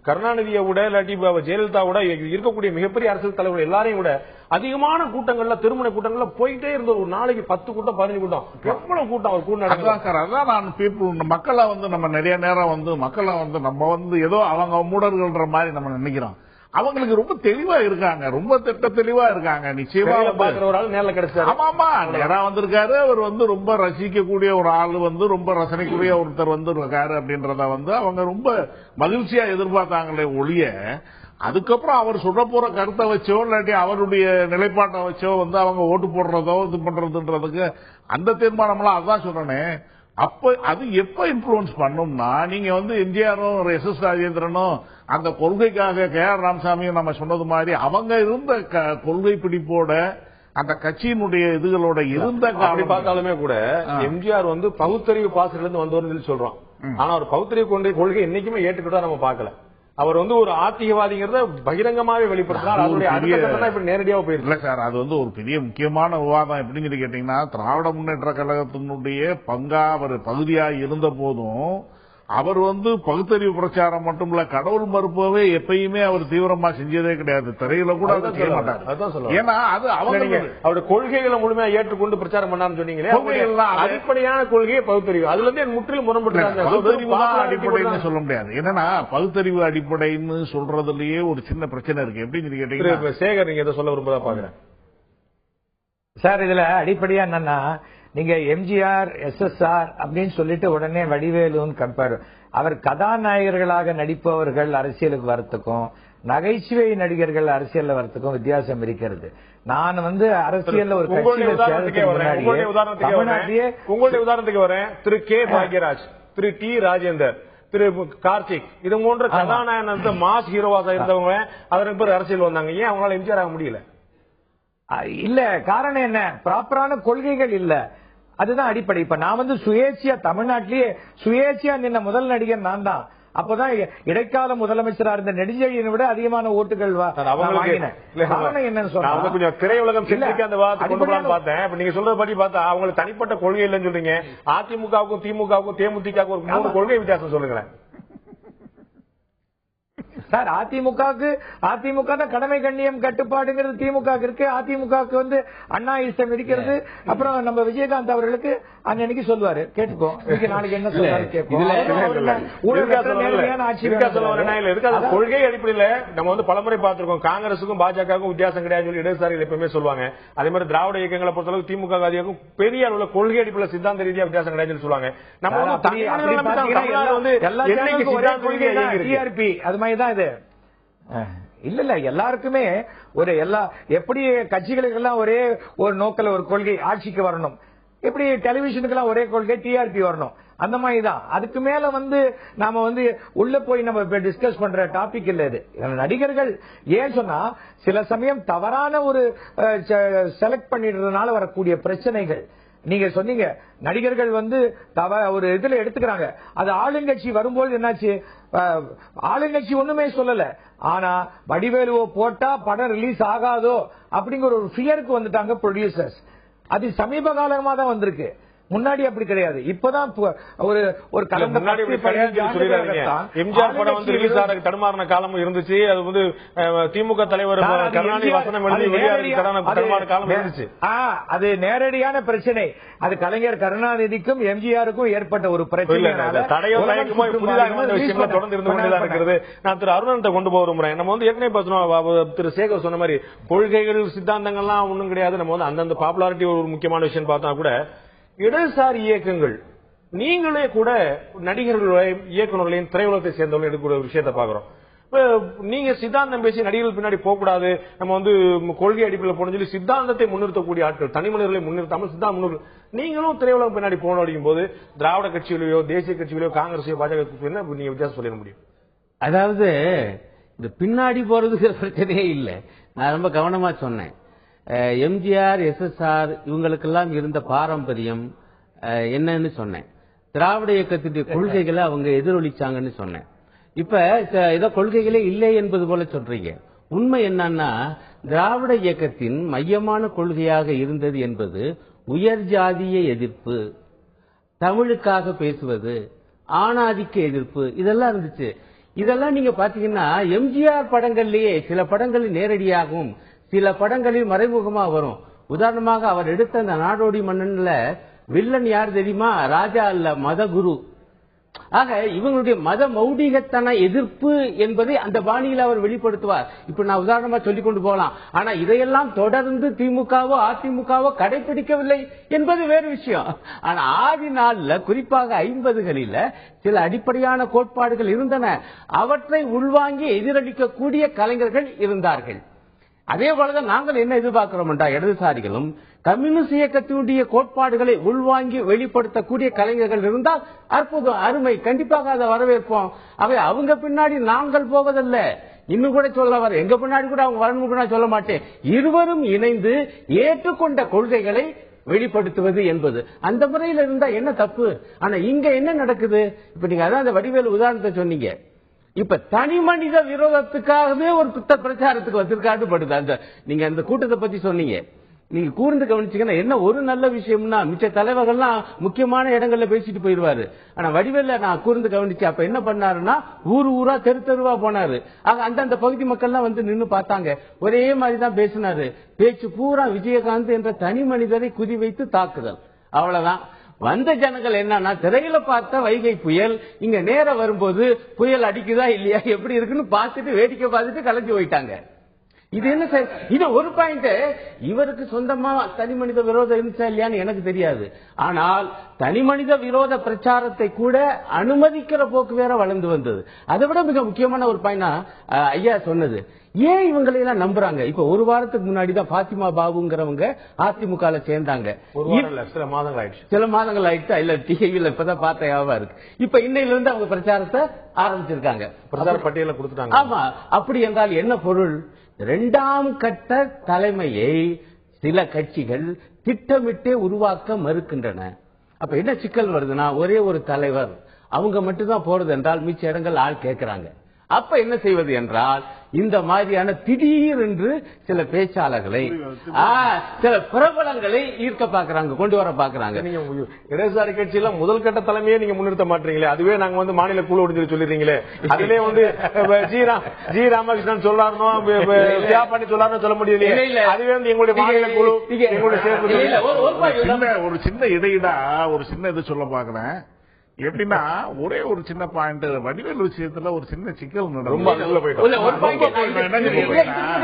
கருணாநிதியை விட இல்லாட்டி ஜெயலலிதா விட இருக்கக்கூடிய மிகப்பெரிய அரசியல் தலைவர்கள் எல்லாரையும் விட அதிகமான கூட்டங்கள்ல, திருமண கூட்டங்கள்ல போயிட்டே இருந்த ஒரு நாளைக்கு 10 கூட்டம் 15 கூட்டம், எவ்வளவு கூட்டம் அவர் கூட நடக்கும். மக்களை நம்ம நிறைய நேரம் மக்களை நம்ம ஏதோ அவங்க மூடர்கள்ன்ற மாதிரி நம்ம நினைக்கிறோம். அவங்களுக்கு ரொம்ப தெளிவா இருக்காங்க, ரொம்ப திட்ட தெளிவா இருக்காங்க. நிச்சயமா பாக்குற ஒரு ஆள் நேரில் கிடைச்சாரு. ஆமா நேரா வந்திருக்காரு. அவர் ரொம்ப ரசிக்கக்கூடிய ஒரு ஆளு, ரொம்ப ரசனைக்குரிய ஒருத்தர் இருக்காரு அப்படின்றத அவங்க ரொம்ப மகிழ்ச்சியா எதிர்பார்த்தாங்களே ஒழிய, அதுக்கப்புறம் அவர் சொல்ல போற கருத்தை வச்சோ இல்லாட்டி அவருடைய நிலைப்பாட்டை வச்சோ அவங்க ஓட்டு போடுறதோ இது பண்றதுன்றதுக்கு அந்த தீர்மானம்லாம் அதான் சொல்றேன். அப்ப அது எப்ப இன்ஃபுளுன்ஸ் பண்ணும்னா, நீங்க எம்ஜிஆரும் எஸ்.எஸ். ராஜேந்திரனும் அந்த கொள்கைக்காக கே.ஆர். ராமசாமியும் நம்ம சொன்னது மாதிரி அவங்க இருந்த கொள்கை பிடிப்போட அந்த கட்சியினுடைய இதுகளோட இருந்த அப்படி பார்த்தாலுமே கூட எம்ஜிஆர் பகுத்தறிவு பாசத்துல இருந்து வந்தவர்னு சொல்றோம். ஆனா அவர் பகுத்தறிவு கொள்கை என்னைக்குமே ஏற்றுக்கிட்டா நம்ம பார்க்கல. அவர் ஒரு ஆத்திகவாதிங்கிறத பகிரங்கமாவே வெளிப்படுத்தினார். அதனுடைய நேரடியாக போயிருக்கல சார். அது ஒரு பெரிய முக்கியமான விவாதம். எப்படின்னு கேட்டீங்கன்னா, திராவிட முன்னேற்ற கழகத்தினுடைய பங்கா அவர் பகுதியா இருந்த போதும் அவர் பகுத்தறிவு பிரச்சாரம் மட்டும் இல்ல, கடவுள் மறுப்பவே எப்பயுமே அவர் தீவிரமா செஞ்சதே கிடையாது. திரையில கூட அதை செய்ய மாட்டார். ஏன்னா அது அவருடைய கொள்கைகளை முழுமையா ஏற்றுக்கொண்டு பிரச்சாரம் பண்ணான்னு சொன்னீங்களே, அடிப்படையான கொள்கையை பகுத்தறிவு, அதுல இருந்து முற்றிலும் முரண்பட்டு பகுத்தறிவு அடிப்படைன்னு சொல்ல முடியாது. என்னன்னா பகுத்தறிவு அடிப்படைன்னு சொல்றதுலயே ஒரு சின்ன பிரச்சனை இருக்கு. எப்படின்னு கேட்டீங்கன்னா, சேகர் நீங்க எதை சொல்ல விரும்புறதா பாக்குறேன் சார். இதுல அடிப்படையா என்னன்னா, நீங்க எம்ஜிஆர் எஸ்.எஸ்.ஆர். அப்படின்னு சொல்லிட்டு உடனே வடிவேலுன்னு கம்பேர், அவர் கதாநாயகர்களாக நடிப்பவர்கள் அரசியலுக்கு வரத்துக்கும் நகைச்சுவை நடிகர்கள் அரசியல் வரத்துக்கும் வித்தியாசம் இருக்கிறது. நான் அரசியல் ஒரு உங்களுடைய உதாரணத்துக்கு வரேன். திரு கே. பாக்யராஜ், திரு டி. ராஜேந்தர், திரு கார்த்திக், இது போன்ற கதாநாயகன் மாஸ் ஹீரோவாக இருந்தவங்க அதற்கு பிறகு அரசியல் வந்தாங்க. ஏன் அவங்களால எம்ஜிஆர் ஆக முடியல? இல்ல, காரணம் என்ன? ப்ராப்பரான கொள்கைகள் இல்ல. அதுதான் அடிப்படை. இப்ப நான் சுயேட்சியா தமிழ்நாட்டிலேயே சுயேட்சியா நின்ன முதல் நடிகர் நான் தான். அப்பதான் இடைக்கால முதலமைச்சரா இருந்த நெடுஞ்செழியனை விட அதிகமான ஓட்டுகள் வாங்கினேன். காரணம் என்னன்னு சொன்னா, கொஞ்சம் திரையுலகம் அந்த பார்த்தேன். இப்ப நீங்க சொல்றது படி பார்த்தா அவங்களுக்கு தனிப்பட்ட கொள்கை இல்லைன்னு சொல்றீங்க. அதிமுகவுக்கும் திமுகவுக்கும் தேமுதிகவுக்கும் ஒரு 3 கொள்கை வித்தியாசம் சொல்லுங்களேன் சார். அதிமுக தான் கடமை கண்ணியம் கட்டுப்பாடுங்கிறது திமுக இருக்கு. அதிமுக அண்ணா இஷ்டம் இருக்கிறது. அப்புறம் நம்ம விஜயகாந்த் அவர்களுக்கு அன்னைக்கு சொல்லுவாரு, கேட்டுக்கோ நாளைக்கு என்ன சொல்றாரு கேட்போம். கொள்கை அடிப்படையில நம்ம பலமுறை பார்த்திருக்கோம். காங்கிரசுக்கும் பாஜகவுக்கும் வித்தியாசம் கிடையாது சொல்லி இடதுசாரிகள் எப்பவுமே சொல்லுவாங்க. அதே மாதிரி திராவிட இயக்கங்களை பொறுத்தளவுக்கு திமுக அதிகம் பெரிய அளவுல கொள்கை அடிப்படையில் சித்தாந்த ரீதியா வித்தியாசம் கிடையாதுன்னு சொல்லுவாங்க. நம்ம அது மாதிரிதான் இது. இல்ல எல்லாருக்குமே எப்படி கட்சிகளுக்கு எல்லாம் ஒரே ஒரு நோக்கில் ஒரு கொள்கை, ஆட்சிக்கு வரணும். இப்படி டெலிவிஷனுக்கெல்லாம் ஒரே கொள்கை டிஆர்பி வரணும், அந்த மாதிரி தான். அதுக்கு மேல நாம உள்ள போய் நம்ம டிஸ்கஸ் பண்ற டாபிக் இல்ல இது. நடிகர்கள் ஏன் சொன்னா சில சமயம் தவறான ஒரு செலக்ட் பண்ணிடுறதுனால வரக்கூடிய பிரச்சனைகள். நீங்க சொன்னீங்க நடிகர்கள் ஒரு இதுல எடுத்துக்கிறாங்க, அது ஆளுங்கட்சி வரும்போது என்னாச்சு, ஆளுங்கட்சி ஒண்ணுமே சொல்லல, ஆனா வடிவேலுவோ போட்டா படம் ரிலீஸ் ஆகாதோ அப்படிங்கிற ஒரு ஃபியருக்கு வந்துட்டாங்க ப்ரொடியூசர்ஸ். அது சமீப காலமா தான் வந்திருக்கு, முன்னாடி அப்படி கிடையாது. இப்பதான் ஒரு கடந்த எம்ஜிஆர் படம் ரிலீஸ் ஆக தடுமாறின காலமும் இருந்துச்சு. அது திமுக தலைவர் கருணாநிதி வசனம் எழுதி தடுமாற காலம் இருந்துச்சு. அது நேரடியான பிரச்சனை. அது கலைஞர் கருணாநிதிக்கும் எம்ஜிஆருக்கும் ஏற்பட்ட ஒரு பிரச்சனை. தொடர்ந்து இருந்து கொண்டுதான் இருக்கிறது. நான் திரு அருணன் கொண்டு போக விரும்புறேன். நம்ம ஏற்கனவே பேசணும், திரு சேகர் சொன்ன மாதிரி கொள்கைகள் சித்தாந்தங்கள்லாம் ஒண்ணும் கிடையாது. நம்ம அந்தந்த பாப்புலாரிட்டி ஒரு முக்கியமான விஷயம் பார்த்தா கூட இடதுசாரி இயக்கங்கள், நீங்களே கூட நடிகர்களையும் இயக்குநர்களையும் திரையுலகத்தை சேர்ந்தவர்கள் எடுக்கிற ஒரு விஷயத்தை பாக்குறோம். நீங்க சித்தாந்தம் பேசி நடிகர்கள் பின்னாடி போக கூடாது, நம்ம கொள்கை அடிப்படையில் போன சொல்லி சித்தாந்தத்தை முன்னிறுத்தக்கூடிய ஆட்கள், தனி மனிதர்களை முன்னிறுத்தாமல் சித்தாந்தம் முன்னிறு, நீங்களும் திரையுலகம் பின்னாடி போன அடிக்கும் போது திராவிட கட்சிகளையோ தேசிய கட்சிகளையோ காங்கிரஸையோ பாஜக நீங்க வித்தியாசம் சொல்லிட முடியும்? அதாவது இந்த பின்னாடி போறதுக்கு பிரச்சனையே இல்லை. நான் ரொம்ப கவனமா சொன்னேன். எம்ஜிஆர், எஸ்எஸ்ஆர் இவங்களுக்கெல்லாம் இருந்த பாரம்பரியம் என்னன்னு சொன்னேன். திராவிட இயக்கத்துடைய கொள்கைகளை அவங்க எதிரொலிச்சாங்கன்னு சொன்னேன். இப்ப ஏதோ கொள்கைகளே இல்லை என்பது போல சொல்றீங்க. உண்மை என்னன்னா, திராவிட இயக்கத்தின் மையமான கொள்கையாக இருந்தது என்பது உயர் ஜாதிய எதிர்ப்பு, தமிழுக்காக பேசுவது, ஆணாதிக்க எதிர்ப்பு, இதெல்லாம் இருந்துச்சு. இதெல்லாம் நீங்க பாத்தீங்கன்னா எம்ஜிஆர் படங்கள்லயே சில படங்களில் நேரடியாகவும் சில படங்களில் மறைமுகமா வரும். உதாரணமாக அவர் எடுத்த அந்த நாடோடி மன்னன்ல வில்லன் யார் தெரியுமா? ராஜா அல்ல, மதகுரு. ஆக இவங்களுடைய மத மௌடிகத்தன எதிர்ப்பு என்பதை அந்த பாணியில் அவர் வெளிப்படுத்துவார். இப்ப நான் உதாரணமா சொல்லிக் கொண்டு போகலாம். ஆனா இதையெல்லாம் தொடர்ந்து திமுகவோ அதிமுகவோ கடைபிடிக்கவில்லை என்பது வேறு விஷயம். ஆனா ஆதி நாள்ல, குறிப்பாக 50களில் சில அடிப்படையான கோட்பாடுகள் இருந்தன. அவற்றை உள்வாங்கி எதிரொலிக்கக்கூடிய கலைஞர்கள் இருந்தார்கள். அதே போலதான் நாங்கள் என்ன எதிர்பார்க்கிறோம் என்றால், இடதுசாரிகளும் கம்யூனிஸ்ட் இயக்கத்தினுடைய கோட்பாடுகளை உள்வாங்கி வெளிப்படுத்தக்கூடிய கலைஞர்கள் இருந்தால் அற்புதம், அருமை, கண்டிப்பாக அதை வரவேற்போம். அவை அவங்க பின்னாடி நாங்கள் போவதல்ல. இன்னும் கூட சொல்ல எங்க பின்னாடி கூட அவங்க வரணும் சொல்ல மாட்டேன். இருவரும் இணைந்து ஏற்றுக்கொண்ட கொள்கைகளை வெளிப்படுத்துவது என்பது அந்த முறையில் இருந்தா என்ன தப்பு? ஆனா இங்க என்ன நடக்குது? இப்ப நீங்க அதான் அந்த வடிவேலு உதாரணத்தை சொன்னீங்க. இப்ப தனி மனித விரோதத்துக்காகவே ஒரு பிரச்சாரத்துக்கு வந்திருக்காரு படுது. அந்த நீங்க அந்த கூட்டத்தை பத்தி சொன்னீங்க, நீங்க கூர்ந்து கவனிச்சீங்கன்னா என்ன ஒரு நல்ல விஷயம்னா, மிச்ச தலைவர்கள்லாம் முக்கியமான இடங்கள்ல பேசிட்டு போயிருவாரு. ஆனா வடிவேல நான் கூர்ந்து கவனிச்சு அப்ப என்ன பண்ணாருன்னா, ஊரா தெரு தெருவா போனாரு. ஆக அந்தந்த பகுதி மக்கள்லாம் நின்னு பார்த்தாங்க. ஒரே மாதிரிதான் பேசினாரு. பேச்சு பூரா விஜயகாந்த் என்ற தனி மனிதரை குறி வைத்து தாக்குதல், அவ்வளவுதான். வந்த ஜனங்கள் என்னன்னா, திரையில பார்த்த வைகை புயல் இங்க நேர வரும்போது புயல் அடிக்குதா இல்லையா, எப்படி இருக்குன்னு பார்த்துட்டு வேடிக்கை பார்த்துட்டு கலைஞ்சு போயிட்டாங்க. இது என்ன சார்? இது ஒரு பாயிண்ட். இவருக்கு சொந்தமா தனி மனித விரோதம் இருந்துச்சா இல்லையான்னு எனக்கு தெரியாது. ஆனால் தனி மனித விரோத பிரச்சாரத்தை கூட அனுமதிக்கிற போக்கு வேற வளர்ந்து வந்தது. அதை விட மிக முக்கியமான ஒரு பாயிண்ட் ஐயா சொன்னது, ஏன் இவங்களை எல்லாம் நம்புறாங்க? இப்ப ஒரு வாரத்துக்கு முன்னாடி தான் பாத்திமா பாபுங்கிறவங்க அதிமுக சேர்ந்தாங்க. சில மாதங்கள் ஆயிடுச்சு. இல்ல டிவில இப்பதான் பார்த்த ஞாபகம் இருக்கு. இப்ப இன்னையில இருந்து அவங்க பிரச்சாரத்தை ஆரம்பிச்சிருக்காங்க, பிரச்சார பட்டியல கொடுத்துட்டாங்க. ஆமா, அப்படி என்றால் என்ன பொருள்? இரண்டாம் கட்ட தலைமையை சில கட்சிகள் திட்டமிட்டே உருவாக்க மறுக்கின்றன. அப்ப என்ன சிக்கல் வருதுன்னா, ஒரே ஒரு தலைவர் அவங்க மட்டும்தான் போறது என்றால் மிச்ச இடங்கள் ஆள் கேட்கிறாங்க. அப்ப என்ன செய்வது என்றால், இந்த மாதிரியான திடீர் என்று சில பேச்சாளர்களை, சில பிரபலங்களை ஈர்க்க பாக்குறாங்க, கொண்டு வர பாக்குறாங்க. இடதுசாரி கட்சியில முதல் கட்ட தலைமையே நீங்க முன்னிறுத்த மாட்டீங்களே, அதுவே நாங்க மாநில குழு ஒன்று சொல்லிடுறீங்களே. அதுவே ஜி ராமகிருஷ்ணன் சொல்லாருன்னு சொல்ல முடியல. அதுவே எங்களுடைய மாநில குழு ஒரு சின்ன இடையிடா ஒரு சின்ன இது சொல்ல பாக்குறேன். எப்படின்னா, ஒரே ஒரு சின்ன பாயிண்ட், வடிவேல் விஷயத்துல ஒரு சின்ன சிக்கல்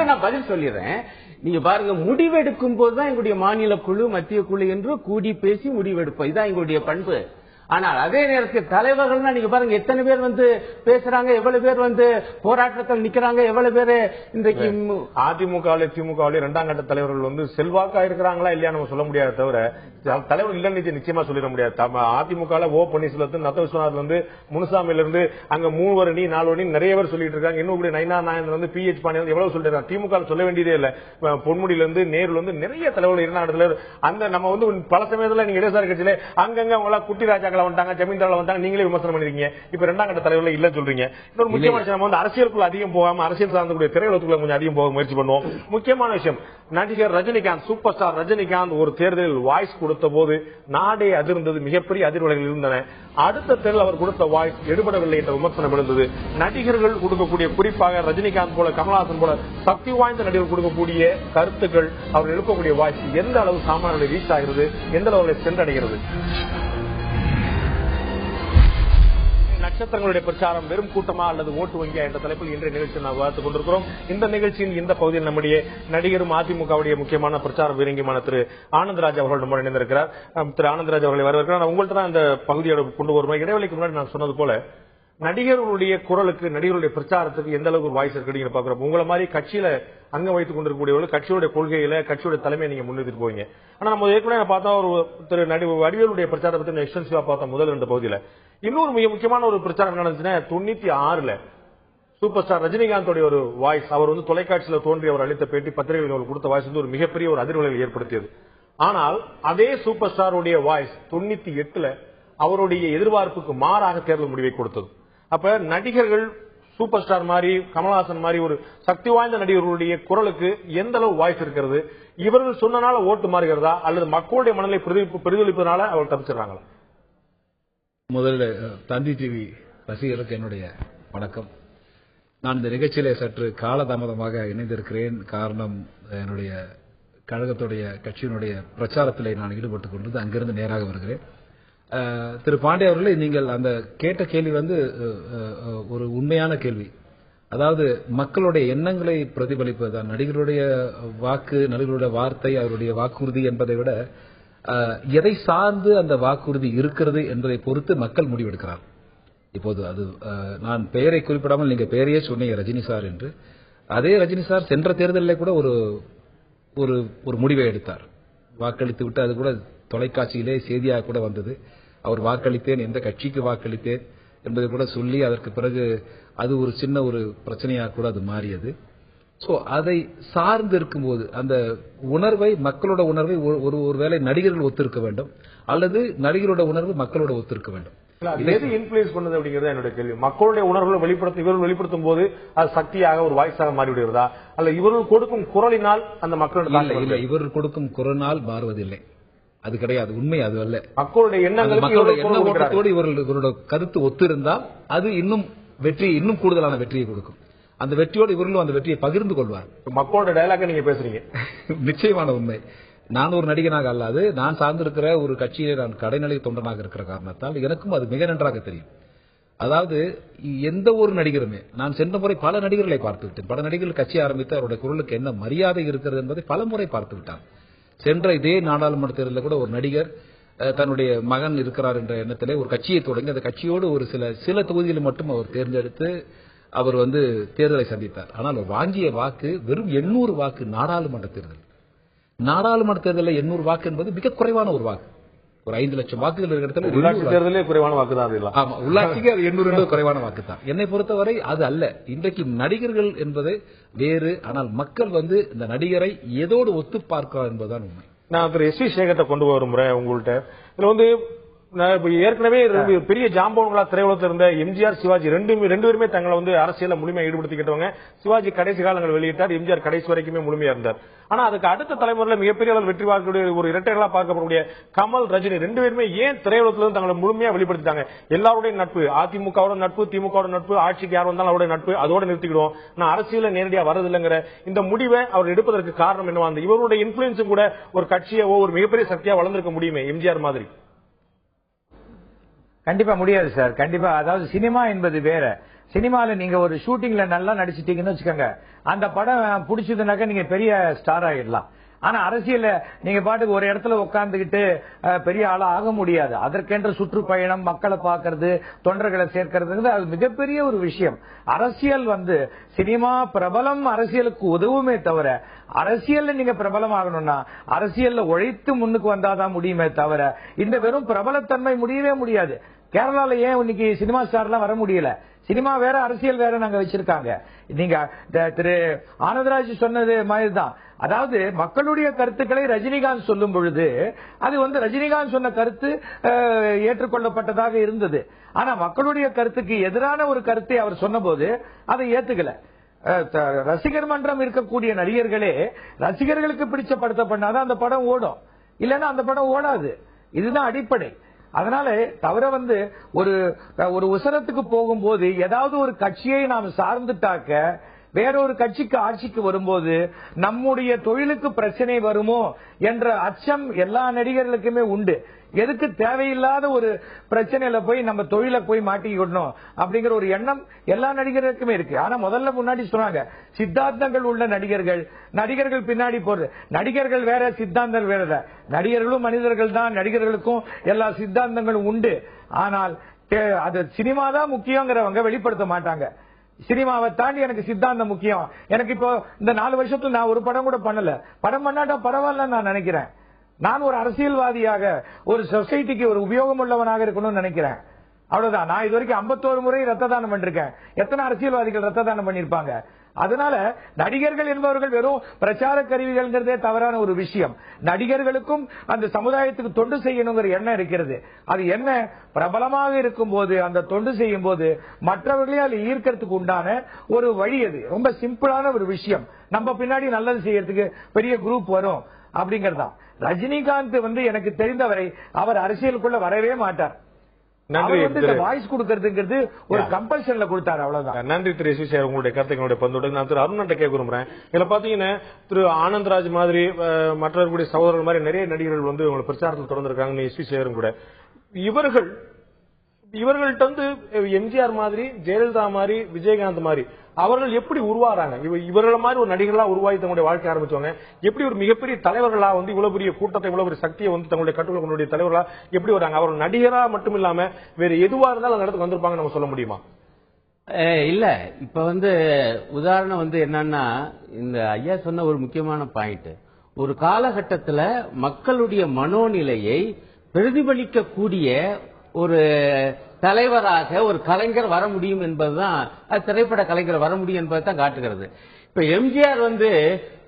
நான் பதில் சொல்லிடுறேன். நீங்க பாருங்க, முடிவெடுக்கும் போதுதான் எங்களுடைய மாநில குழு மத்திய குழு என்று கூடி பேசி முடிவெடுப்போம். இதுதான் எங்களுடைய பண்பு. ஆனால் அதே நேரத்தில் தலைவர்கள்னா நீங்க பாருங்க எத்தனை பேர் வந்து பேசுறாங்க, எவ்வளவு பேர் வந்து போராட்டத்தில் நிக்கிறாங்க, எவ்வளவு பேர் இன்றைக்கு அதிமுகவிலே திமுகவிலே இரண்டாம் கட்ட தலைவர்கள் வந்து செல்வாக்கா இருக்கிறாங்களா இல்லையா நம்ம சொல்ல முடியாது தவிர தலைவர் இல்லன்னு நிச்சயமா சொல்லிட முடியாது. அதிமுக ஓ பன்னீர்செல்வம், நத்த விஸ்வநாத் வந்து முனுசாமியில இருந்து அங்க 3 அணி 4 அணி நிறைய பேர் சொல்லிட்டு இருக்காங்க. இன்னும் கூட நயினா நாயன் வந்து PH பாண்டியன் எவ்வளவு சொல்லிட்டு திமுக சொல்ல வேண்டியதே இல்ல. பொன்முடியில இருந்து நேருல இருந்து நிறைய தலைவர்கள் இரண்டாம் அந்த நம்ம வந்து பல சமயத்துல நீங்க இடதுசாரி கட்சியில அங்கங்க அவங்களா குட்டி ராஜாக்களை வந்தாங்க, ஜமீன்தாரில் வந்தாங்க, நீங்களே விமர்சனம் பண்ணிருக்கீங்க. இப்ப இரண்டாம் கட்ட தலைவர்கள் இல்ல சொல்றீங்க. இன்னொரு முக்கியமான விஷயம், நம்ம வந்து அரசியலுக்குள்ள அதிகம் போகாம அரசியல் சார்ந்தக்கூடிய திரையுலகத்துக்குள்ள கொஞ்சம் அதிகம் போக முயற்சி பண்ணுவோம். முக்கியமான விஷயம், நடிகர் ரஜினிகாந்த், சூப்பர் ஸ்டார் ரஜினிகாந்த் ஒரு தேர்தலில் வாய்ஸ் கொடுத்த போது நாடே அதிர்ந்தது, மிகப்பெரிய அதிர்வலைகள் இருந்தன. அடுத்த தேர்தல் அவர் கொடுத்த வாய்ஸ் எடுபடவில்லை என்ற விமர்சனம் இருந்தது. நடிகர்கள் கொடுக்கக்கூடிய, குறிப்பாக ரஜினிகாந்த் போல கமல்ஹாசன் போல சக்தி வாய்ந்த நடிகர்கள் கொடுக்கக்கூடிய கருத்துக்கள், அவர் எழுப்பக்கூடிய வாய்ஸ் எந்த அளவு சாமானியர்களை ரீச் ஆகிறது, எந்த அளவு சென்றடைகிறது? நட்சத்திரங்களுடைய பிரச்சாரம் வெறும் கூட்டமா அல்லது ஓட்டு வங்கியா என்ற தலைப்பில் இன்றைய நிகழ்ச்சியை நாம் பார்த்துக் கொண்டிருக்கிறோம். இந்த நிகழ்ச்சியின் இந்த பகுதியில் நம்முடைய நடிகரும் அதிமுகவுடைய முக்கியமான பிரச்சார வீரங்கியமான திரு ஆனந்தராஜ் அவர்கள் நம்ம இணைந்திருக்கிறார். திரு ஆனந்தராஜ் அவர்களை வரவேற்கிறார். நான் உங்கள்கிட்ட தான் இந்த பகுதியோட கொண்டு வருவேன். இடைவெளிக்கு முன்னாடி நான் சொன்னது போல நடிகர்களுடைய குரலுக்கு, நடிகர்களுடைய பிரச்சாரத்துக்கு எந்த அளவுக்கு ஒரு வாய்ஸ் இருக்கு நீங்க பாக்குறோம். உங்களை மாதிரி கட்சியில அங்க வைத்துக் கொண்டிருக்கக்கூடியவர்கள் கட்சியுடைய கொள்கையில கட்சியுடைய தலைமையை நீங்க முன்னெடுத்து போவீங்க. ஆனா நம்ம ஏற்கனவே பார்த்தா ஒரு திரு வடிவேலுடைய பிரச்சாரத்தை பத்தி எக்ஸ்டென்சிவா பார்த்தோம் முதல் 2 பகுதியில. இன்னொரு மிக முக்கியமான ஒரு பிரச்சாரம் நடந்துச்சுன்னா 96ல சூப்பர் ஸ்டார் ரஜினிகாந்தோடைய ஒரு வாய்ஸ், அவர் வந்து தொலைக்காட்சியில தோன்றி அவர் அளித்த பேட்டி, பத்திரிகைகள் கொடுத்த வாய்ஸ் வந்து ஒரு மிகப்பெரிய ஒரு அதிர்வலைகளை ஏற்படுத்தியது. ஆனால் அதே சூப்பர் ஸ்டாருடைய வாய்ஸ் 98ல அவருடைய எதிர்பார்ப்புக்கு மாறாக தேர்தல் முடிவை கொடுத்தது. அப்ப நடிகர்கள் சூப்பர் ஸ்டார் மாதிரி, கமல்ஹாசன் மாதிரி ஒரு சக்தி வாய்ந்த நடிகர்களுடைய குரலுக்கு எந்த அளவு வாய்ஸ் இருக்கிறது? இவர்கள் சொன்னனால ஓட்டு மாறுகிறதா அல்லது மக்களுடைய மனநிலை பிரதிபலிப்பதனால அவர் தப்பிச்சிடறாங்களா? முதல்ல தந்தி டிவி ரசிகர்களுக்கு என்னுடைய வணக்கம். நான் இந்த நிகழ்ச்சியிலே சற்று காலதாமதமாக இணைந்திருக்கிறேன். காரணம், என்னுடைய கழகத்துடைய கட்சியினுடைய பிரச்சாரத்திலே நான் ஈடுபட்டுக் கொண்டது, அங்கிருந்து நேராக வருகிறேன். திரு பாண்டிய அவர்களே, நீங்கள் அந்த கேட்ட கேள்வி வந்து ஒரு உண்மையான கேள்வி. அதாவது மக்களுடைய எண்ணங்களை பிரதிபலிப்பதுதான் நடிகருடைய வாக்கு, நடிகருடைய வார்த்தை, அவருடைய வாக்குறுதி என்பதை விட எதை சார்ந்து அந்த வாக்குறுதி இருக்கிறது என்பதை பொறுத்து மக்கள் முடிவெடுக்கிறார். இப்போது அது நான் பெயரை குறிப்பிடாமல் நீங்க பெயரையே சொன்னீங்க ரஜினி சார் என்று. அதே ரஜினி சார் சென்ற தேர்தலில் கூட ஒரு முடிவை எடுத்தார், வாக்களித்து விட்டு. அது கூட தொலைக்காட்சியிலே செய்தியாக கூட வந்தது. அவர் வாக்களித்தேன், எந்த கட்சிக்கு வாக்களித்தேன் என்பதை கூட சொல்லி, அதற்கு பிறகு அது ஒரு சின்ன ஒரு பிரச்சனையாக கூட அது மாறியது. சோ அதை சார்ந்து இருக்கும்போது அந்த உணர்வை, மக்களோட உணர்வை ஒருவேளை நடிகர்கள் ஒத்திருக்க வேண்டும், அல்லது நடிகரோட உணர்வு மக்களோட ஒத்திருக்க வேண்டும். எது இன்ஃபுளுன்ஸ் பண்ணது அப்படிங்கிறது என்னோட கேள்வி. மக்களுடைய உணர்வுகளை இவர்கள் வெளிப்படுத்தும் போது அது சக்தியாக ஒரு வாய்ஸாக மாறிவிடுகிறதா, அல்ல இவர்கள் கொடுக்கும் குரலினால் அந்த மக்களோட இவர்கள் கொடுக்கும் குரலினால் மாறுவதில்லை, அது கிடையாது. உண்மை அது அல்ல. மக்களுடைய எண்ணங்களோடு இவர்களோட கருத்து ஒத்திருந்தால் அது இன்னும் கூடுதலான வெற்றியை கொடுக்கும். அந்த வெற்றியோடு இவர்களும் அந்த வெற்றியை பகிர்ந்து கொள்வார். மக்களோட டயலாக நீங்க பேசுறீங்க. நிச்சயமான உண்மை. நான் ஒரு நடிகனாக அல்லாது, நான் சார்ந்திருக்கிற ஒரு கட்சியிலே நான் கடைநிலை தொண்டனாக இருக்கிற காரணத்தால் எனக்கும் அது மிக நன்றாக தெரியும். அதாவது எந்த ஒரு நடிகருமே, நான் சென்ற முறை பல நடிகர்களை பார்த்து விட்டேன். பல நடிகர்கள் கட்சி ஆரம்பித்து அவருடைய குரலுக்கு என்ன மரியாதை இருக்கிறது என்பதை பல முறை பார்த்து விட்டார். சென்ற இதே நாடாளுமன்ற தேர்தலில் கூட ஒரு நடிகர் தன்னுடைய மகன் இருக்கிறார் என்ற எண்ணத்திலே ஒரு கட்சியை தொடங்கி அந்த கட்சியோடு ஒரு சில தொகுதிகளில் மட்டும் அவர் தேர்ந்தெடுத்து அவர் வந்து தேர்தலை சந்தித்தார். ஆனால் வாங்கிய வாக்கு வெறும் 800 வாக்கு. நாடாளுமன்ற தேர்தலில் 800 வாக்கு என்பது மிக குறைவான ஒரு வாக்கு. ஒரு 5 லட்சம் வாக்குகள் இருக்கிற தேர்தலே குறைவான வாக்கு தான். ஆமா, உள்ளாட்சிக்கு அது 800 என்பது குறைவான வாக்கு தான். என்னை பொறுத்தவரை அது அல்ல. இன்றைக்கு நடிகர்கள் என்பது வேறு, ஆனால் மக்கள் வந்து இந்த நடிகரை எதோடு ஒத்து பார்க்கிறார் என்பதுதான் உண்மை. நான் திரு எஸ் வி சேகத்தை கொண்டு வரும் முறை உங்கள்கிட்ட இதுல வந்து ஏற்கனவே பெரிய ஜாம்பவன்களா திரையுலகத்தில் இருந்த எம்ஜிஆர், சிவாஜி ரெண்டு பேருமே தங்களை வந்து அரசியல முழுமையாக ஈடுபடுத்திக்கிட்டவங்க. சிவாஜி கடைசி காலங்கள் வெளியிட்டார், எம்ஜிஆர் கடைசி வரைக்குமே முழுமையா இருந்தார். ஆனா அதுக்கு அடுத்த தலைமுறையில் மிகப்பெரிய அளவில் வெற்றி வாக்கக்கூடிய ஒரு இரட்டைகளா பார்க்கப்படக்கூடிய கமல், ரஜினி ரெண்டு பேருமே ஏன் திரையுலகத்திலிருந்து தங்களை முழுமையா வெளிப்படுத்திட்டாங்க? எல்லாருடைய நட்பு, அதிமுகவோட நட்பு, திமுகவோட நட்பு, ஆட்சிக்கு யார் வந்தாலும் அவருடைய நட்பு, அதோட நிறுத்திக்கிடுவோம், நான் அரசியல நேரடியா வரதில்லைங்கிற இந்த முடிவை அவர் எடுப்பதற்கு காரணம் என்னவா? இவருடைய இன்ஃபுளுன்ஸும் கூட ஒரு கட்சியோ ஒரு மிகப்பெரிய சக்தியா வளர்ந்திருக்க முடியுமே எம்ஜிஆர் மாதிரி? கண்டிப்பா முடியாது சார். கண்டிப்பா. அதாவது சினிமா என்பது வேற. சினிமால நீங்க ஒரு ஷூட்டிங்ல நல்லா நடிச்சிட்டீங்கன்னு வச்சுக்கோங்க, அந்த படம் பிடிச்சதுனாக்க நீங்க பெரிய ஸ்டார் ஆயிடலாம். ஆனா அரசியல்ல நீங்க பாட்டுக்கு ஒரு இடத்துல உட்கார்ந்துகிட்டு பெரிய ஆளா ஆக முடியாது. அதற்கென்ற சுற்றுப்பயணம், மக்களை பார்க்கறது, தொண்டர்களை சேர்க்கிறது அது மிகப்பெரிய ஒரு விஷயம். அரசியல் சினிமா பிரபலம் அரசியலுக்கு உதவுமே தவிர, அரசியல்ல நீங்க பிரபலம் ஆகணும்னா அரசியல்ல உழைத்து முன்னுக்கு வந்தாதான் முடியுமே தவிர இந்த வெறும் பிரபலத்தன்மை முடியவே முடியாது. கேரளால ஏன் இன்னைக்கு சினிமா ஸ்டார்லாம் வர முடியல? சினிமா வேற, அரசியல் வேற நாங்க வச்சிருக்காங்க. நீங்க திரு ஆனந்தராஜ் சொன்னது மாதிரி தான். அதாவது மக்களுடைய கருத்துக்களை ரஜினிகாந்த் சொல்லும் பொழுது அது ரஜினிகாந்த் சொன்ன கருத்து ஏற்றுக்கொள்ளப்பட்டதாக இருந்தது. ஆனா மக்களுடைய கருத்துக்கு எதிரான ஒரு கருத்தை அவர் சொன்ன போது அதை ஏத்துக்கல. ரசிகர் மன்றம் இருக்கக்கூடிய நடிகர்களே ரசிகர்களுக்கு பிடிச்ச படத்தை பண்ணாதான் அந்த படம் ஓடும், இல்லன்னா அந்த படம் ஓடாது. இதுதான் அடிப்படை. அதனால தவிர ஒரு உசரத்துக்கு போகும்போது ஏதாவது ஒரு கட்சியை நாம் சார்ந்துட்டாக்க வேறொரு கட்சிக்கு ஆட்சிக்கு வரும்போது நம்முடைய தொழிலுக்கு பிரச்சனை வருமோ என்ற அச்சம் எல்லா நடிகர்களுக்குமே உண்டு. எதுக்கு தேவையில்லாத ஒரு பிரச்சனையில போய் நம்ம தொழில போய் மாட்டிக்கணும் அப்படிங்கிற ஒரு எண்ணம் எல்லா நடிகர்களுக்குமே இருக்கு. ஆனா முதல்ல முன்னாடி சொன்னாங்க சித்தாந்தங்கள் உள்ள நடிகர்கள் பின்னாடி போறது. நடிகர்கள் வேற, சித்தாந்தங்கள் வேற. நடிகர்களும் மனிதர்கள் தான், நடிகர்களுக்கும் எல்லா சித்தாந்தங்களும் உண்டு. ஆனால் அது சினிமா தான் முக்கியங்கிறவங்க வெளிப்படுத்த மாட்டாங்க. சினிமாவை தாண்டி எனக்கு சித்தாந்தம் முக்கியம். எனக்கு இப்போ இந்த 4 வருஷத்துல நான் ஒரு படம் கூட பண்ணல. படம் பண்ணாட்டா பரவாயில்ல நான் நினைக்கிறேன். நான் ஒரு அரசியல்வாதியாக, ஒரு சொசைட்டிக்கு ஒரு உபயோகம் உள்ளவனாக இருக்கணும்னு நினைக்கிறேன். அவ்வளவுதான். நான் இது வரைக்கும் 51 முறை ரத்த தானம் பண்ணிருக்கேன். எத்தனை அரசியல்வாதிகள் ரத்த தானம் பண்ணிருப்பாங்க? அதனால நடிகர்கள் என்பவர்கள் வெறும் பிரச்சார கருவிகள்ங்கிறதே தவறான ஒரு விஷயம். நடிகர்களுக்கும் அந்த சமுதாயத்துக்கு தொண்டு செய்யணுங்கிற எண்ணம் இருக்கிறது. அது என்ன பிரபலமாக இருக்கும் போது அந்த தொண்டு செய்யும் போது மற்றவர்களே அதை ஈர்க்கிறதுக்கு உண்டான ஒரு வழி. அது ரொம்ப சிம்பிளான ஒரு விஷயம். நம்ம பின்னாடி நல்லது செய்யறதுக்கு பெரிய குரூப் வரும் அப்படிங்கறதா. ரஜினிகாந்த் எனக்கு தெரிந்தவரை அவர் அரசியலுக்குள்ள வரவே மாட்டார். வாய்ஸ் கொடுக்கறதுங்கிறது ஒரு கம்பல்ஷன்ல கொடுத்தாரு, அவ்வளவுதான். நன்றி திரு எஸ் வி சேகர், உங்களுடைய கருத்துக்களுடைய பந்து. நான் திரு அருணன் கேட்க விரும்புறேன். இதுல பாத்தீங்கன்னா திரு ஆனந்தராஜ் மாதிரி மற்றவர்களுடைய சகோதரர்கள் மாதிரி நிறைய நடிகர்கள் உங்களை பிரச்சாரத்தில் தொடர்ந்திருக்காங்க. எஸ் வி சேகரும் கூட இவர்கள்ட்ட எம்ஜிஆர் மாதிரி, ஜெயலலிதா மாதிரி, விஜயகாந்த் மாதிரி அவர்கள் எப்படி உருவாறாங்க? இவர்களை மாதிரி ஒரு நடிகர்களா உருவாகி தங்களுடைய வாழ்க்கை ஆரம்பிச்சவங்க எப்படி ஒரு மிகப்பெரிய தலைவர்களா இவ்வளவு பெரிய கூட்டத்தை, இவ்வளவு பெரிய சக்தியை தங்களுடைய கட்டுக்குள்ள கொண்டு தலைவர்களா எப்படி வராங்க? அவர்கள் நடிகரா மட்டும் இல்லாம வேற எதுவா இருந்தாலும் அந்த இடத்துக்கு வந்திருப்பாங்க நம்ம சொல்ல முடியுமா? இல்ல, இப்ப உதாரணம் என்னன்னா, இந்த ஐயா சொன்ன ஒரு முக்கியமான பாயிண்ட், ஒரு காலகட்டத்தில் மக்களுடைய மனோநிலையை பிரதிபலிக்கக்கூடிய ஒரு தலைவராக ஒரு கலைஞர் வர முடியும் என்பதுதான், திரைப்பட கலைஞர் வர முடியும் என்பதுதான் காட்டுகிறது. இப்ப எம்ஜிஆர்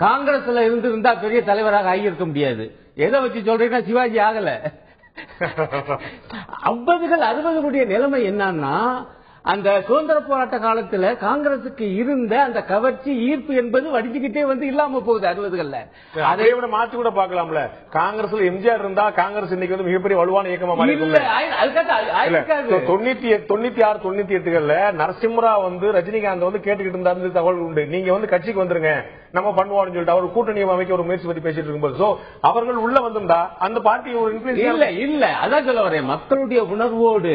காங்கிரஸ்ல இருந்திருந்தா பெரிய தலைவராக ஆகியிருக்க முடியாது. எதை வச்சு சொல்றீங்கன்னா சிவாஜி ஆகல. 50கள் 60களுடைய நிலைமை என்னன்னா, அந்த சுதந்திர போராட்ட காலத்துல காங்கிரசுக்கு இருந்த அந்த கவர்ச்சி, ஈர்ப்பு என்பது வடிச்சுக்கிட்டே இல்லாம போகுது 60கள்ல. அதை விட மாற்றி கூட பாக்கலாம்ல. காங்கிரஸ்ல எம்ஜிஆர் இருந்தா காங்கிரஸ் இன்னைக்கு மிகப்பெரிய வலுவான இயக்கமா மாறி 96, 98கள்ல நரசிம்மரா ரஜினிகாந்த் கேட்டுக்கிட்டு இருந்தாரு தகவல் உண்டு. நீங்க கட்சிக்கு வந்துருங்க, நம்ம பண்ணுவோம்னு சொல்லிட்டு அவர் கூட்டணி அமைக்க ஒரு முயற்சி பத்தி பேசிட்டு இருக்கும்போது அவர்கள் உள்ள வந்திருந்தா அந்த பார்ட்டி ஒரு இல்ல அதான் சொல்ல வரேன். மக்களுடைய உணர்வோடு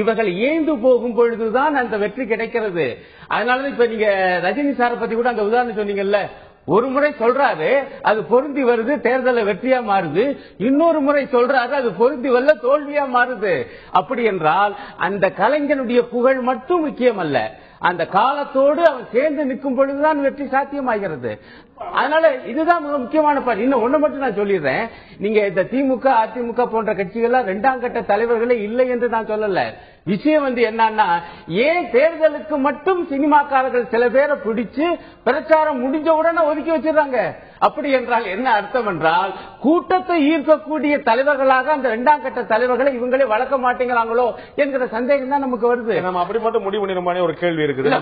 இவர்கள் ஏந்து போகும் பொழுதுதான் அந்த வெற்றி கிடைக்கிறது. அதனாலதான் இப்ப நீங்க ரஜினி சாரை பத்தி கூட அந்த உதாரணம் சொன்னீங்கல்ல, ஒரு முறை சொல்றாரு அது பொருந்தி வருது, தேர்தல வெற்றியா மாறுது. இன்னொரு முறை சொல்றாரு அது பொருந்தி வரல, தோல்வியா மாறுது. அப்படி என்றால் அந்த கலைஞனுடைய புகழ் மட்டும் முக்கியம் அல்ல, அந்த காலத்தோடு அவன் சேர்ந்து நிற்கும் பொழுதுதான் வெற்றி சாத்தியமாகிறது. அதனால இதுதான் மிக முக்கியமான பாயிண்ட். இன்னும் ஒண்ணு மட்டும் நான் சொல்லிடுறேன். நீங்க இந்த திமுக, அதிமுக போன்ற கட்சிகள் 2ஆம் கட்ட தலைவர்களே இல்லை என்று நான் சொல்லல. விஷயம் என்னன்னா, ஏன் தேர்தலுக்கு மட்டும் சினிமாக்காரர்கள் சில பேரை பிடிச்சு பிரச்சாரம் முடிஞ்ச உடனே ஒதுக்கி வச்சிடறாங்க? அப்படி என்றால் என்ன அர்த்தம் என்றால், கூட்டத்தை ஈர்க்கக்கூடிய தலைவர்களாக அந்த 2ஆம் கட்ட தலைவர்களை இவங்களே வளர்க்க மாட்டேங்கிறாங்களோ என்கிற சந்தேகம் தான் நமக்கு வருது. நம்ம அப்படி மட்டும் முடிவு பண்ணிருமானே ஒரு கேள்வி இருக்குது.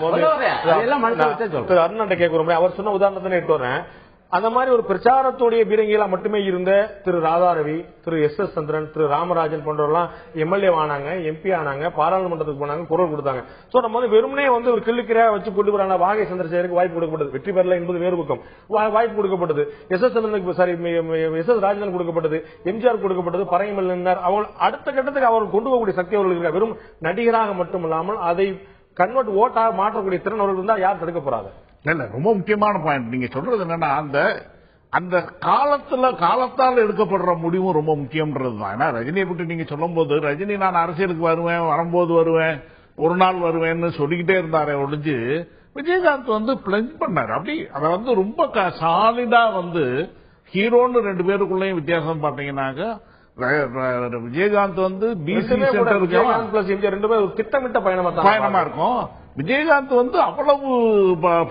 அருணன் கேட்கிறோம், அவர் சொன்ன உதாரணத்தை எடுத்து வரேன். அந்த மாதிரி ஒரு பிரச்சாரத்துடைய பீரங்கிகளா மட்டுமே இருந்த திரு ராதாரவி, திரு எஸ் எஸ் சந்திரன், திரு ராமராஜன் போன்றவர்கள்லாம் எம்எல்ஏ ஆனாங்க, எம்பி ஆனாங்க, பாராளுமன்றத்துக்கு போனாங்க, குரல் கொடுத்தாங்க. சோ நம்ம வெறுமனே ஒரு கிள்ளுக்கிறையா வச்சு கொண்டு வராங்க. வாகை சந்திரசேகருக்கு வாய்ப்பு கொடுக்கப்பட்டது, வெற்றி பெறல என்பது வேறு பக்கம். வாய்ப்பு கொடுக்கப்பட்டது எஸ் எஸ் சந்திரனுக்கு, சாரி எஸ் எஸ் ராஜன் கொடுக்கப்பட்டது, எம்ஜிஆர் கொடுக்கப்பட்டது, பறையமல்லினார். அவங்க அடுத்த கட்டத்துக்கு அவர்கள் கொண்டு போகக்கூடிய சக்தி அவர்களுக்கு இருக்க. வெறும் நடிகராக மட்டுமல்லாமல் அதை கன்வெர்ட் ஓட்டாக மாற்றக்கூடிய திறன் அவர்கள் இருந்தால் யார் தடுக்க போறாங்க? இல்ல, ரொம்ப முக்கியமான பாயிண்ட் நீங்க சொல்றது என்னன்னா, அந்த அந்த காலத்தால் எடுக்கப்படுற முடிவும் ரொம்ப முக்கியம்ன்றதுதான். ஏன்னா ரஜினியை பற்றி நீங்க சொல்லும் போது, ரஜினி நான் அரசியலுக்கு வரும்போது வருவேன், ஒரு நாள் வருவேன்னு சொல்லிக்கிட்டே இருந்தாரே ஒழிஞ்சு, விஜயகாந்த் பிளஞ்ச் பண்ணாரு. அப்படி அதை ரொம்ப சாலிடா ஹீரோன்னு 2 பேருக்குள்ளயும் வித்தியாசம் பாத்தீங்கன்னாக்க, விஜயகாந்த் பிசி திட்டமிட்ட பயணமா இருக்கும். விஜயகாந்த் அவ்வளவு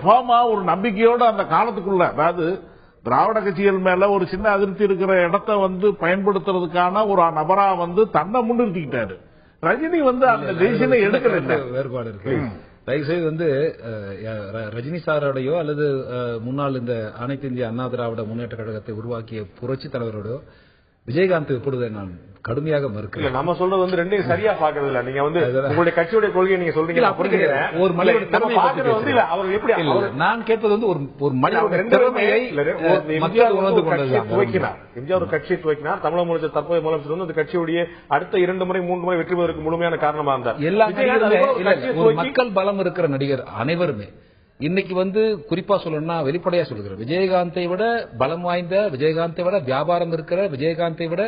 ஃபார்மா ஒரு நம்பிக்கையோட அந்த காலத்துக்குள்ள, அதாவது திராவிட கட்சிகள் மேல ஒரு சின்ன அதிருப்தி இருக்கிற இடத்தை பயன்படுத்துறதுக்கான ஒரு நபரா தன்னை முன்னிறுத்திக்கிட்டாரு. ரஜினி அந்த டிசிஷனை எடுக்கல. வேறுபாடு இருக்கு. தயவுசெய்து ரஜினி சாரோடையோ அல்லது முன்னாள் இந்த அனைத்து இந்திய அண்ணா திராவிட முன்னேற்ற கழகத்தை உருவாக்கிய புரட்சி தலைவரோடையோ விஜயகாந்த் எப்பொழுது நான் கடுமையாக மறுக்கிறேன். நம்ம சொல்றது ரெண்டையும் சரியா பாக்குறது இல்ல. நீங்க உங்களுடைய கட்சியுடைய கொள்கையை நீங்க சொல்றீங்க. ஒரு நான் கேட்பது ஒரு மனிதனுடைய திறமையை மக்கள் உணர்ந்து கொண்டதுதான். எம்ஜிஆர் ஒரு கட்சியை துவக்கினார். தமிழக முதலமைச்சர் தற்போதைய முதலமைச்சர் அந்த கட்சியுடைய அடுத்த 2 முறை 3 முறை வெற்றி பெறுவதற்கு முழுமையான காரணமா இருந்தார். எல்லா ஒரு மக்கள் பலம் இருக்கிற நடிகர் அனைவருமே இன்னைக்கு குறிப்பா சொல்லணும்னா வெளிப்படையா சொல்லுகிறேன், விஜயகாந்தை விட பலம் வாய்ந்த, விஜயகாந்தை விட வியாபாரம் இருக்கிற, விஜயகாந்தை விட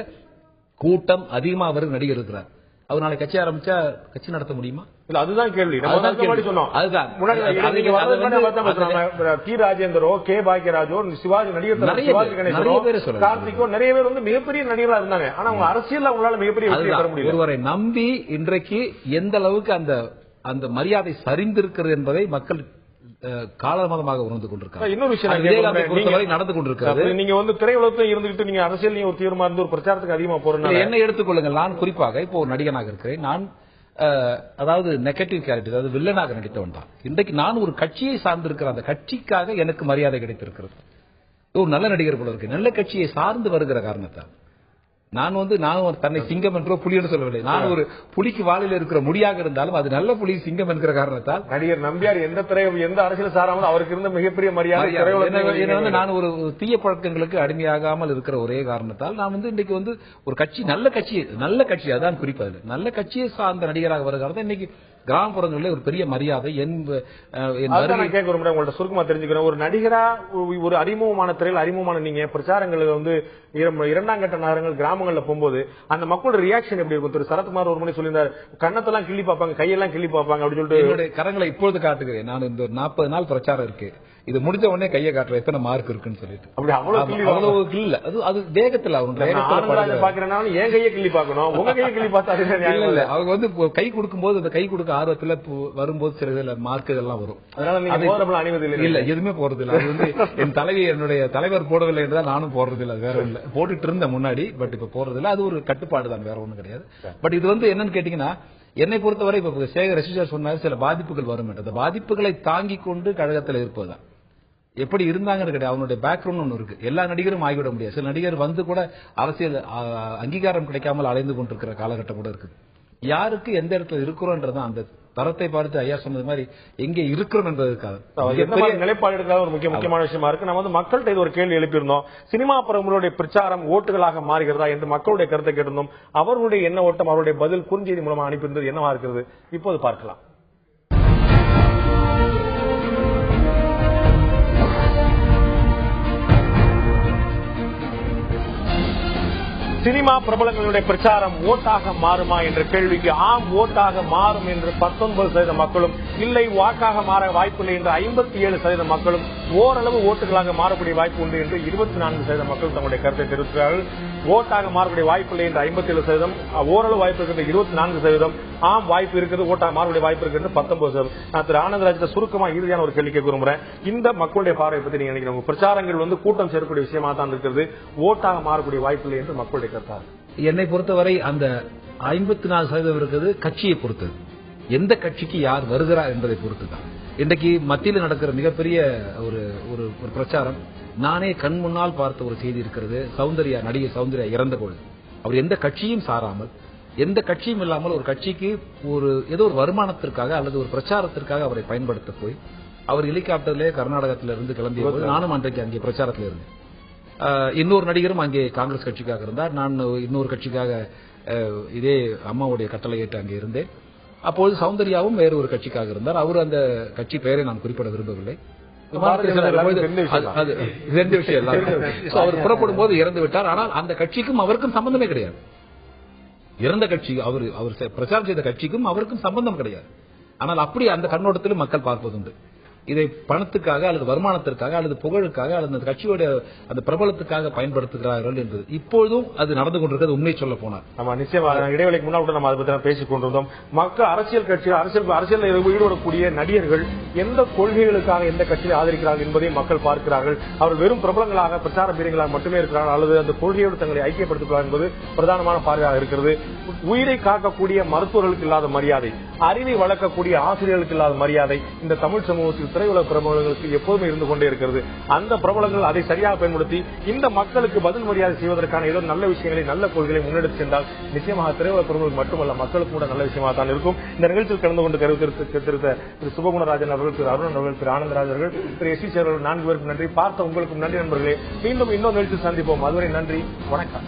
கூட்டம் அதிகமா அவருக்கு நடிகர் இருக்கிறார். அவர் நாளை கட்சி ஆரம்பிச்சா கட்சி நடத்த முடியுமா? இல்ல, அதுதான் கேள்வி. டி ராஜேந்திரோ, கே பாக்யராஜோ, சிவாஜி நடிகர், கார்த்திகோ நிறைய பேர் மிகப்பெரிய நடிகர்களா இருந்தாங்க. ஆனா அவங்க அரசியல் அவங்களால மிகப்பெரிய வெற்றி பெற முடியல. ஒருவரை நம்பி இன்றைக்கு எந்த அளவுக்கு அந்த மரியாதை சரிந்திருக்கிறது என்பதை மக்கள் காலமாதமாக உணர்ந்து கொண்டிருக்காங்க. இன்னொரு விஷயம் நடந்து கொண்டிருக்காரு. நீங்க திரையுலகத்தில் இருந்துகிட்டு நீங்க அரசியல் ஒரு தீவிரமா இருந்து ஒரு பிரச்சாரத்துக்கு அதிகமா போறேன். என்ன எடுத்துக்கொள்ளுங்கள், நான் குறிப்பாக இப்போ ஒரு நடிகனாக இருக்கிறேன். நான் அதாவது நெகட்டிவ் கேரக்டர், அதாவது வில்லனாக நடித்தவன் தான். இன்றைக்கு நான் ஒரு கட்சியை சார்ந்திருக்கிற அந்த கட்சிக்காக எனக்கு மரியாதை கிடைத்திருக்கிறது. ஒரு நல்ல நடிகர் போல இருக்கு. நல்ல கட்சியை சார்ந்து வருகிற காரணத்தால் நான் தன்னை சிங்கம் என்றோ புலி என்று சொல்லவில்லை. நான் ஒரு புலிக்கு வாளில் இருக்கிற முடியாக இருந்தாலும் அது நல்ல புலி சிங்கம் என்கிற காரணத்தால் நடிகர் நம்பியார் எந்த அரசியல் சாராமல் அவருக்கு இருந்த மிகப்பெரிய மரியாதை. நான் ஒரு தீய பழக்கங்களுக்கு அடிமையாகாமல் இருக்கிற ஒரே காரணத்தால் நான் இன்னைக்கு ஒரு கட்சி, நல்ல கட்சி அதான் குறிப்பது, நல்ல கட்சியை சார்ந்த நடிகராக வருகிறது. இன்னைக்கு கிராமப்புறங்களில் ஒரு பெரிய மரியாதை. உங்கள்ட்ட சுருக்கமா தெரிஞ்சுக்கிறேன், ஒரு நடிகரா ஒரு அறிமுகமான திரையில் அறிமுகமான நீங்க பிரச்சாரங்கள் 2ஆம் கட்ட நகரங்கள் கிராமங்கள்ல போகும்போது அந்த மக்களோட ரியாக்ஷன் எப்படி இருக்கும்? திரு சரத்குமார் ஒரு மணி சொல்லியிருந்தார், கண்ணத்தெல்லாம் கிள்ளி பார்ப்பாங்க, கையெல்லாம் கிள்ளி பார்ப்பாங்க அப்படின்னு சொல்லிட்டு. என்னுடைய கரங்களை இப்பொழுது காட்டுகிறேன். நான் இந்த 40 நாள் பிரச்சாரம் இருக்கு, இது முடிஞ்ச உடனே கையை காட்டுற எத்தனை மார்க் இருக்குன்னு சொல்லிட்டு. அப்படி அவ்வளவு இல்ல, அது வேகத்துல பாக்குறேன். என் கையை கிள்ளி பார்க்கணும், உங்க கையை கிள்ளி பார்த்தா இல்ல. அவங்க கை கொடுக்கும் போது அந்த கை கொடுக்க ஆர்வத்துல வரும்போது சில மார்க் இதெல்லாம் வரும். இல்ல, எதுவுமே போறது இல்ல. அது என் என்னுடைய தலைவர் போடவில்லை என்றால் நானும் போடுறது இல்ல. வேற இல்ல, போட்டுட்டு இருந்த முன்னாடி, பட் இப்ப போறது இல்ல. அது ஒரு கட்டுப்பாடு தான், வேற ஒண்ணும் கிடையாது. பட் இது என்னன்னு கேட்டீங்கன்னா, என்னை பொறுத்தவரை இப்ப சேகர் ரசிகர் சொன்னாரு சில பாதிப்புகள் வரும். அந்த பாதிப்புகளை தாங்கிக் கொண்டு கழகத்தில் இருப்பதுதான். எப்படி இருந்தாங்கன்னு கிடையாது, அவனுடைய பேக்ரவுண்ட் ஒன்று இருக்கு. எல்லா நடிகரும் ஆகிவிட முடியாது. சில நடிகர் கூட அரசியல் அங்கீகாரம் கிடைக்காமல் அலைந்து கொண்டிருக்கிற காலகட்டம் கூட இருக்கு. யாருக்கு எந்த இடத்துல இருக்கிறோன்றதான் அந்த தரத்தை பார்த்து ஐயா சொன்னது மாதிரி எங்கே இருக்கிறோம் என்பதற்காக நிலைப்பாடு எடுக்கிறது ஒரு முக்கியமான விஷயமா இருக்கு. நம்ம மக்கள்கிட்ட இது ஒரு கேள்வி எழுப்பியிருந்தோம், சினிமா பிரமுகர்களுடைய பிரச்சாரம் ஓட்டுகளாக மாறுகிறதா என்று மக்களுடைய கருத்தை கேட்டிருந்தோம். அவர்களுடைய என்ன ஓட்டம், அவருடைய பதில் குறுஞ்செய்தி மூலமா அனுப்பியிருந்தது என்னவா இருக்கிறது இப்போது பார்க்கலாம். சினிமா பிரபலங்களுடைய பிரச்சாரம் ஓட்டாக மாறுமா என்ற கேள்விக்கு ஆம் ஓட்டாக மாறும் என்று 19% மக்களும், இல்லை வாக்காக மாற வாய்ப்பில்லை என்று 57% மக்களும், ஓரளவு ஓட்டுகளாக மாறக்கூடிய வாய்ப்பு உண்டு என்று 24% மக்கள் தங்களுடைய கருத்தை தெரிவிக்கிறார்கள். ஓட்டாக மாறக்கூடிய வாய்ப்பில்லை என்று 57%, ஓரளவு வாய்ப்பு இருக்கிறது 24%, ஆம் வாய்ப்பு இருக்கிறது, ஓட்டாக மாறக்கூடிய வாய்ப்பு இருக்கிறது 19%. நான் திரு ஆனந்தராஜ் சுருக்கமா இறுதியான ஒரு கேள்வி கேட்க விரும்புறேன். இந்த மக்களுடைய பார்வை பத்தி நீங்க நினைக்கிறீங்க? பிரச்சாரங்கள் கூட்டம் சேரக்கூடிய விஷயமா தான் இருக்கிறது, ஓட்டாக மாறக்கூடிய வாய்ப்பில்லை என்று மக்களுடைய கருத்தார். என்னை பொறுத்தவரை அந்த 54% இருக்கிறது கட்சியை பொறுத்தது. எந்த கட்சிக்கு யார் வருகிறார் என்பதை பொறுத்துதான். இன்றைக்கு மத்தியில் நடக்கிற மிகப்பெரிய ஒரு பிரச்சாரம், நானே கண் முன்னால் பார்த்த ஒரு செய்தி இருக்கிறது. நடிகை சௌந்தர்யா இறந்த பொழுது அவர் எந்த கட்சியும் சாராமல், எந்த கட்சியும் இல்லாமல் ஒரு கட்சிக்கு ஏதோ ஒரு வருமானத்திற்காக அல்லது ஒரு பிரச்சாரத்திற்காக அவரை பயன்படுத்த போய் அவர் ஹெலிகாப்டர்லேயே கர்நாடகத்திலிருந்து கிளம்பிய போது நானும் அன்றைக்கு அங்கே பிரச்சாரத்தில் இருந்தேன். இன்னொரு நடிகரும் அங்கே காங்கிரஸ் கட்சிக்காக இருந்தார். நான் இன்னொரு கட்சிக்காக இதே அம்மாவுடைய கட்டளை ஏற்று அங்கே இருந்தேன். அப்போது சௌந்தர்யாவும் வேறு ஒரு கட்சிக்காக இருந்தார். அவர் அந்த கட்சி பெயரை நான் குறிப்பிட விரும்பவில்லை. விமானத்தில் அது 2 விஷயம் அவர் புறப்படும் போது இறந்து விட்டார். ஆனால் அந்த கட்சிக்கும் அவருக்கும் சம்பந்தமே கிடையாது. இறந்த கட்சி அவர் பிரச்சாரம் செய்த கட்சிக்கும் அவருக்கும் சம்பந்தம் கிடையாது. ஆனால் அப்படி அந்த கண்ணோட்டத்திலும் மக்கள் பார்ப்பதுண்டு. இதை பணத்துக்காக அல்லது வருமானத்திற்காக அல்லது புகழுக்காக அல்லது அந்த கட்சியோட அந்த பிரபலத்துக்காக பயன்படுத்துகிறார்கள் என்பது இப்பொழுதும் அது நடந்து கொண்டிருக்கிறது. உண்மை சொல்ல போனார் நம்ம நிச்சயமா இடைவெளிக்கு முன்னால் கூட நம்ம அதை பற்றி பேசிக் கொண்டிருந்தோம். மக்கள் அரசியல் கட்சிகள் அரசியல் ஈடுபடக்கூடிய நடிகர்கள் எந்த கொள்கைகளுக்காக எந்த கட்சியை ஆதரிக்கிறார்கள் என்பதை மக்கள் பார்க்கிறார்கள். அவர் வெறும் பிரபலங்களாக பிரச்சார பீரங்களாக மட்டுமே இருக்கிறார்கள் அல்லது அந்த கொள்கையோடு தங்களை ஐக்கியப்படுத்துகிறார் என்பது பிரதானமான பார்வையாக இருக்கிறது. உயிரை காக்கக்கூடிய மருத்துவர்களுக்கு இல்லாத மரியாதை, அறிவை வளர்க்கக்கூடிய ஆசிரியர்களுக்கு இல்லாத மரியாதை இந்த தமிழ் சமூகத்தில் திரையுலக பிரபலங்களுக்கு எப்போதுமே இருந்து கொண்டே இருக்கிறது. அந்த பிரபலங்கள் அதை சரியாக பயன்படுத்தி இந்த மக்களுக்கு பதில் மரியாதை செய்வதற்கான ஏதோ நல்ல விஷயங்களை நல்ல கொள்கைகளை முன்னெடுத்து சென்றால் நிச்சயமாக திரையுலக பிரபலங்கள் மட்டுமல்ல மக்களுக்கு கூட நல்ல விஷயமாக தான் இருக்கும். இந்த நிகழ்ச்சியில் கலந்து கொண்டு கருத்திருத்த திரு சுபகுணராஜன் அவர்கள், திரு அருணன் அவர்கள், திரு ஆனந்தராஜ் அவர்கள், திரு எஸ் சி அவர்கள் 4 பேருக்கும் நன்றி. பார்த்த உங்களுக்கும் நன்றி நண்பர்களே. மீண்டும் இன்னொரு நிகழ்ச்சியில் சந்திப்போம். அதுவரை நன்றி, வணக்கம்.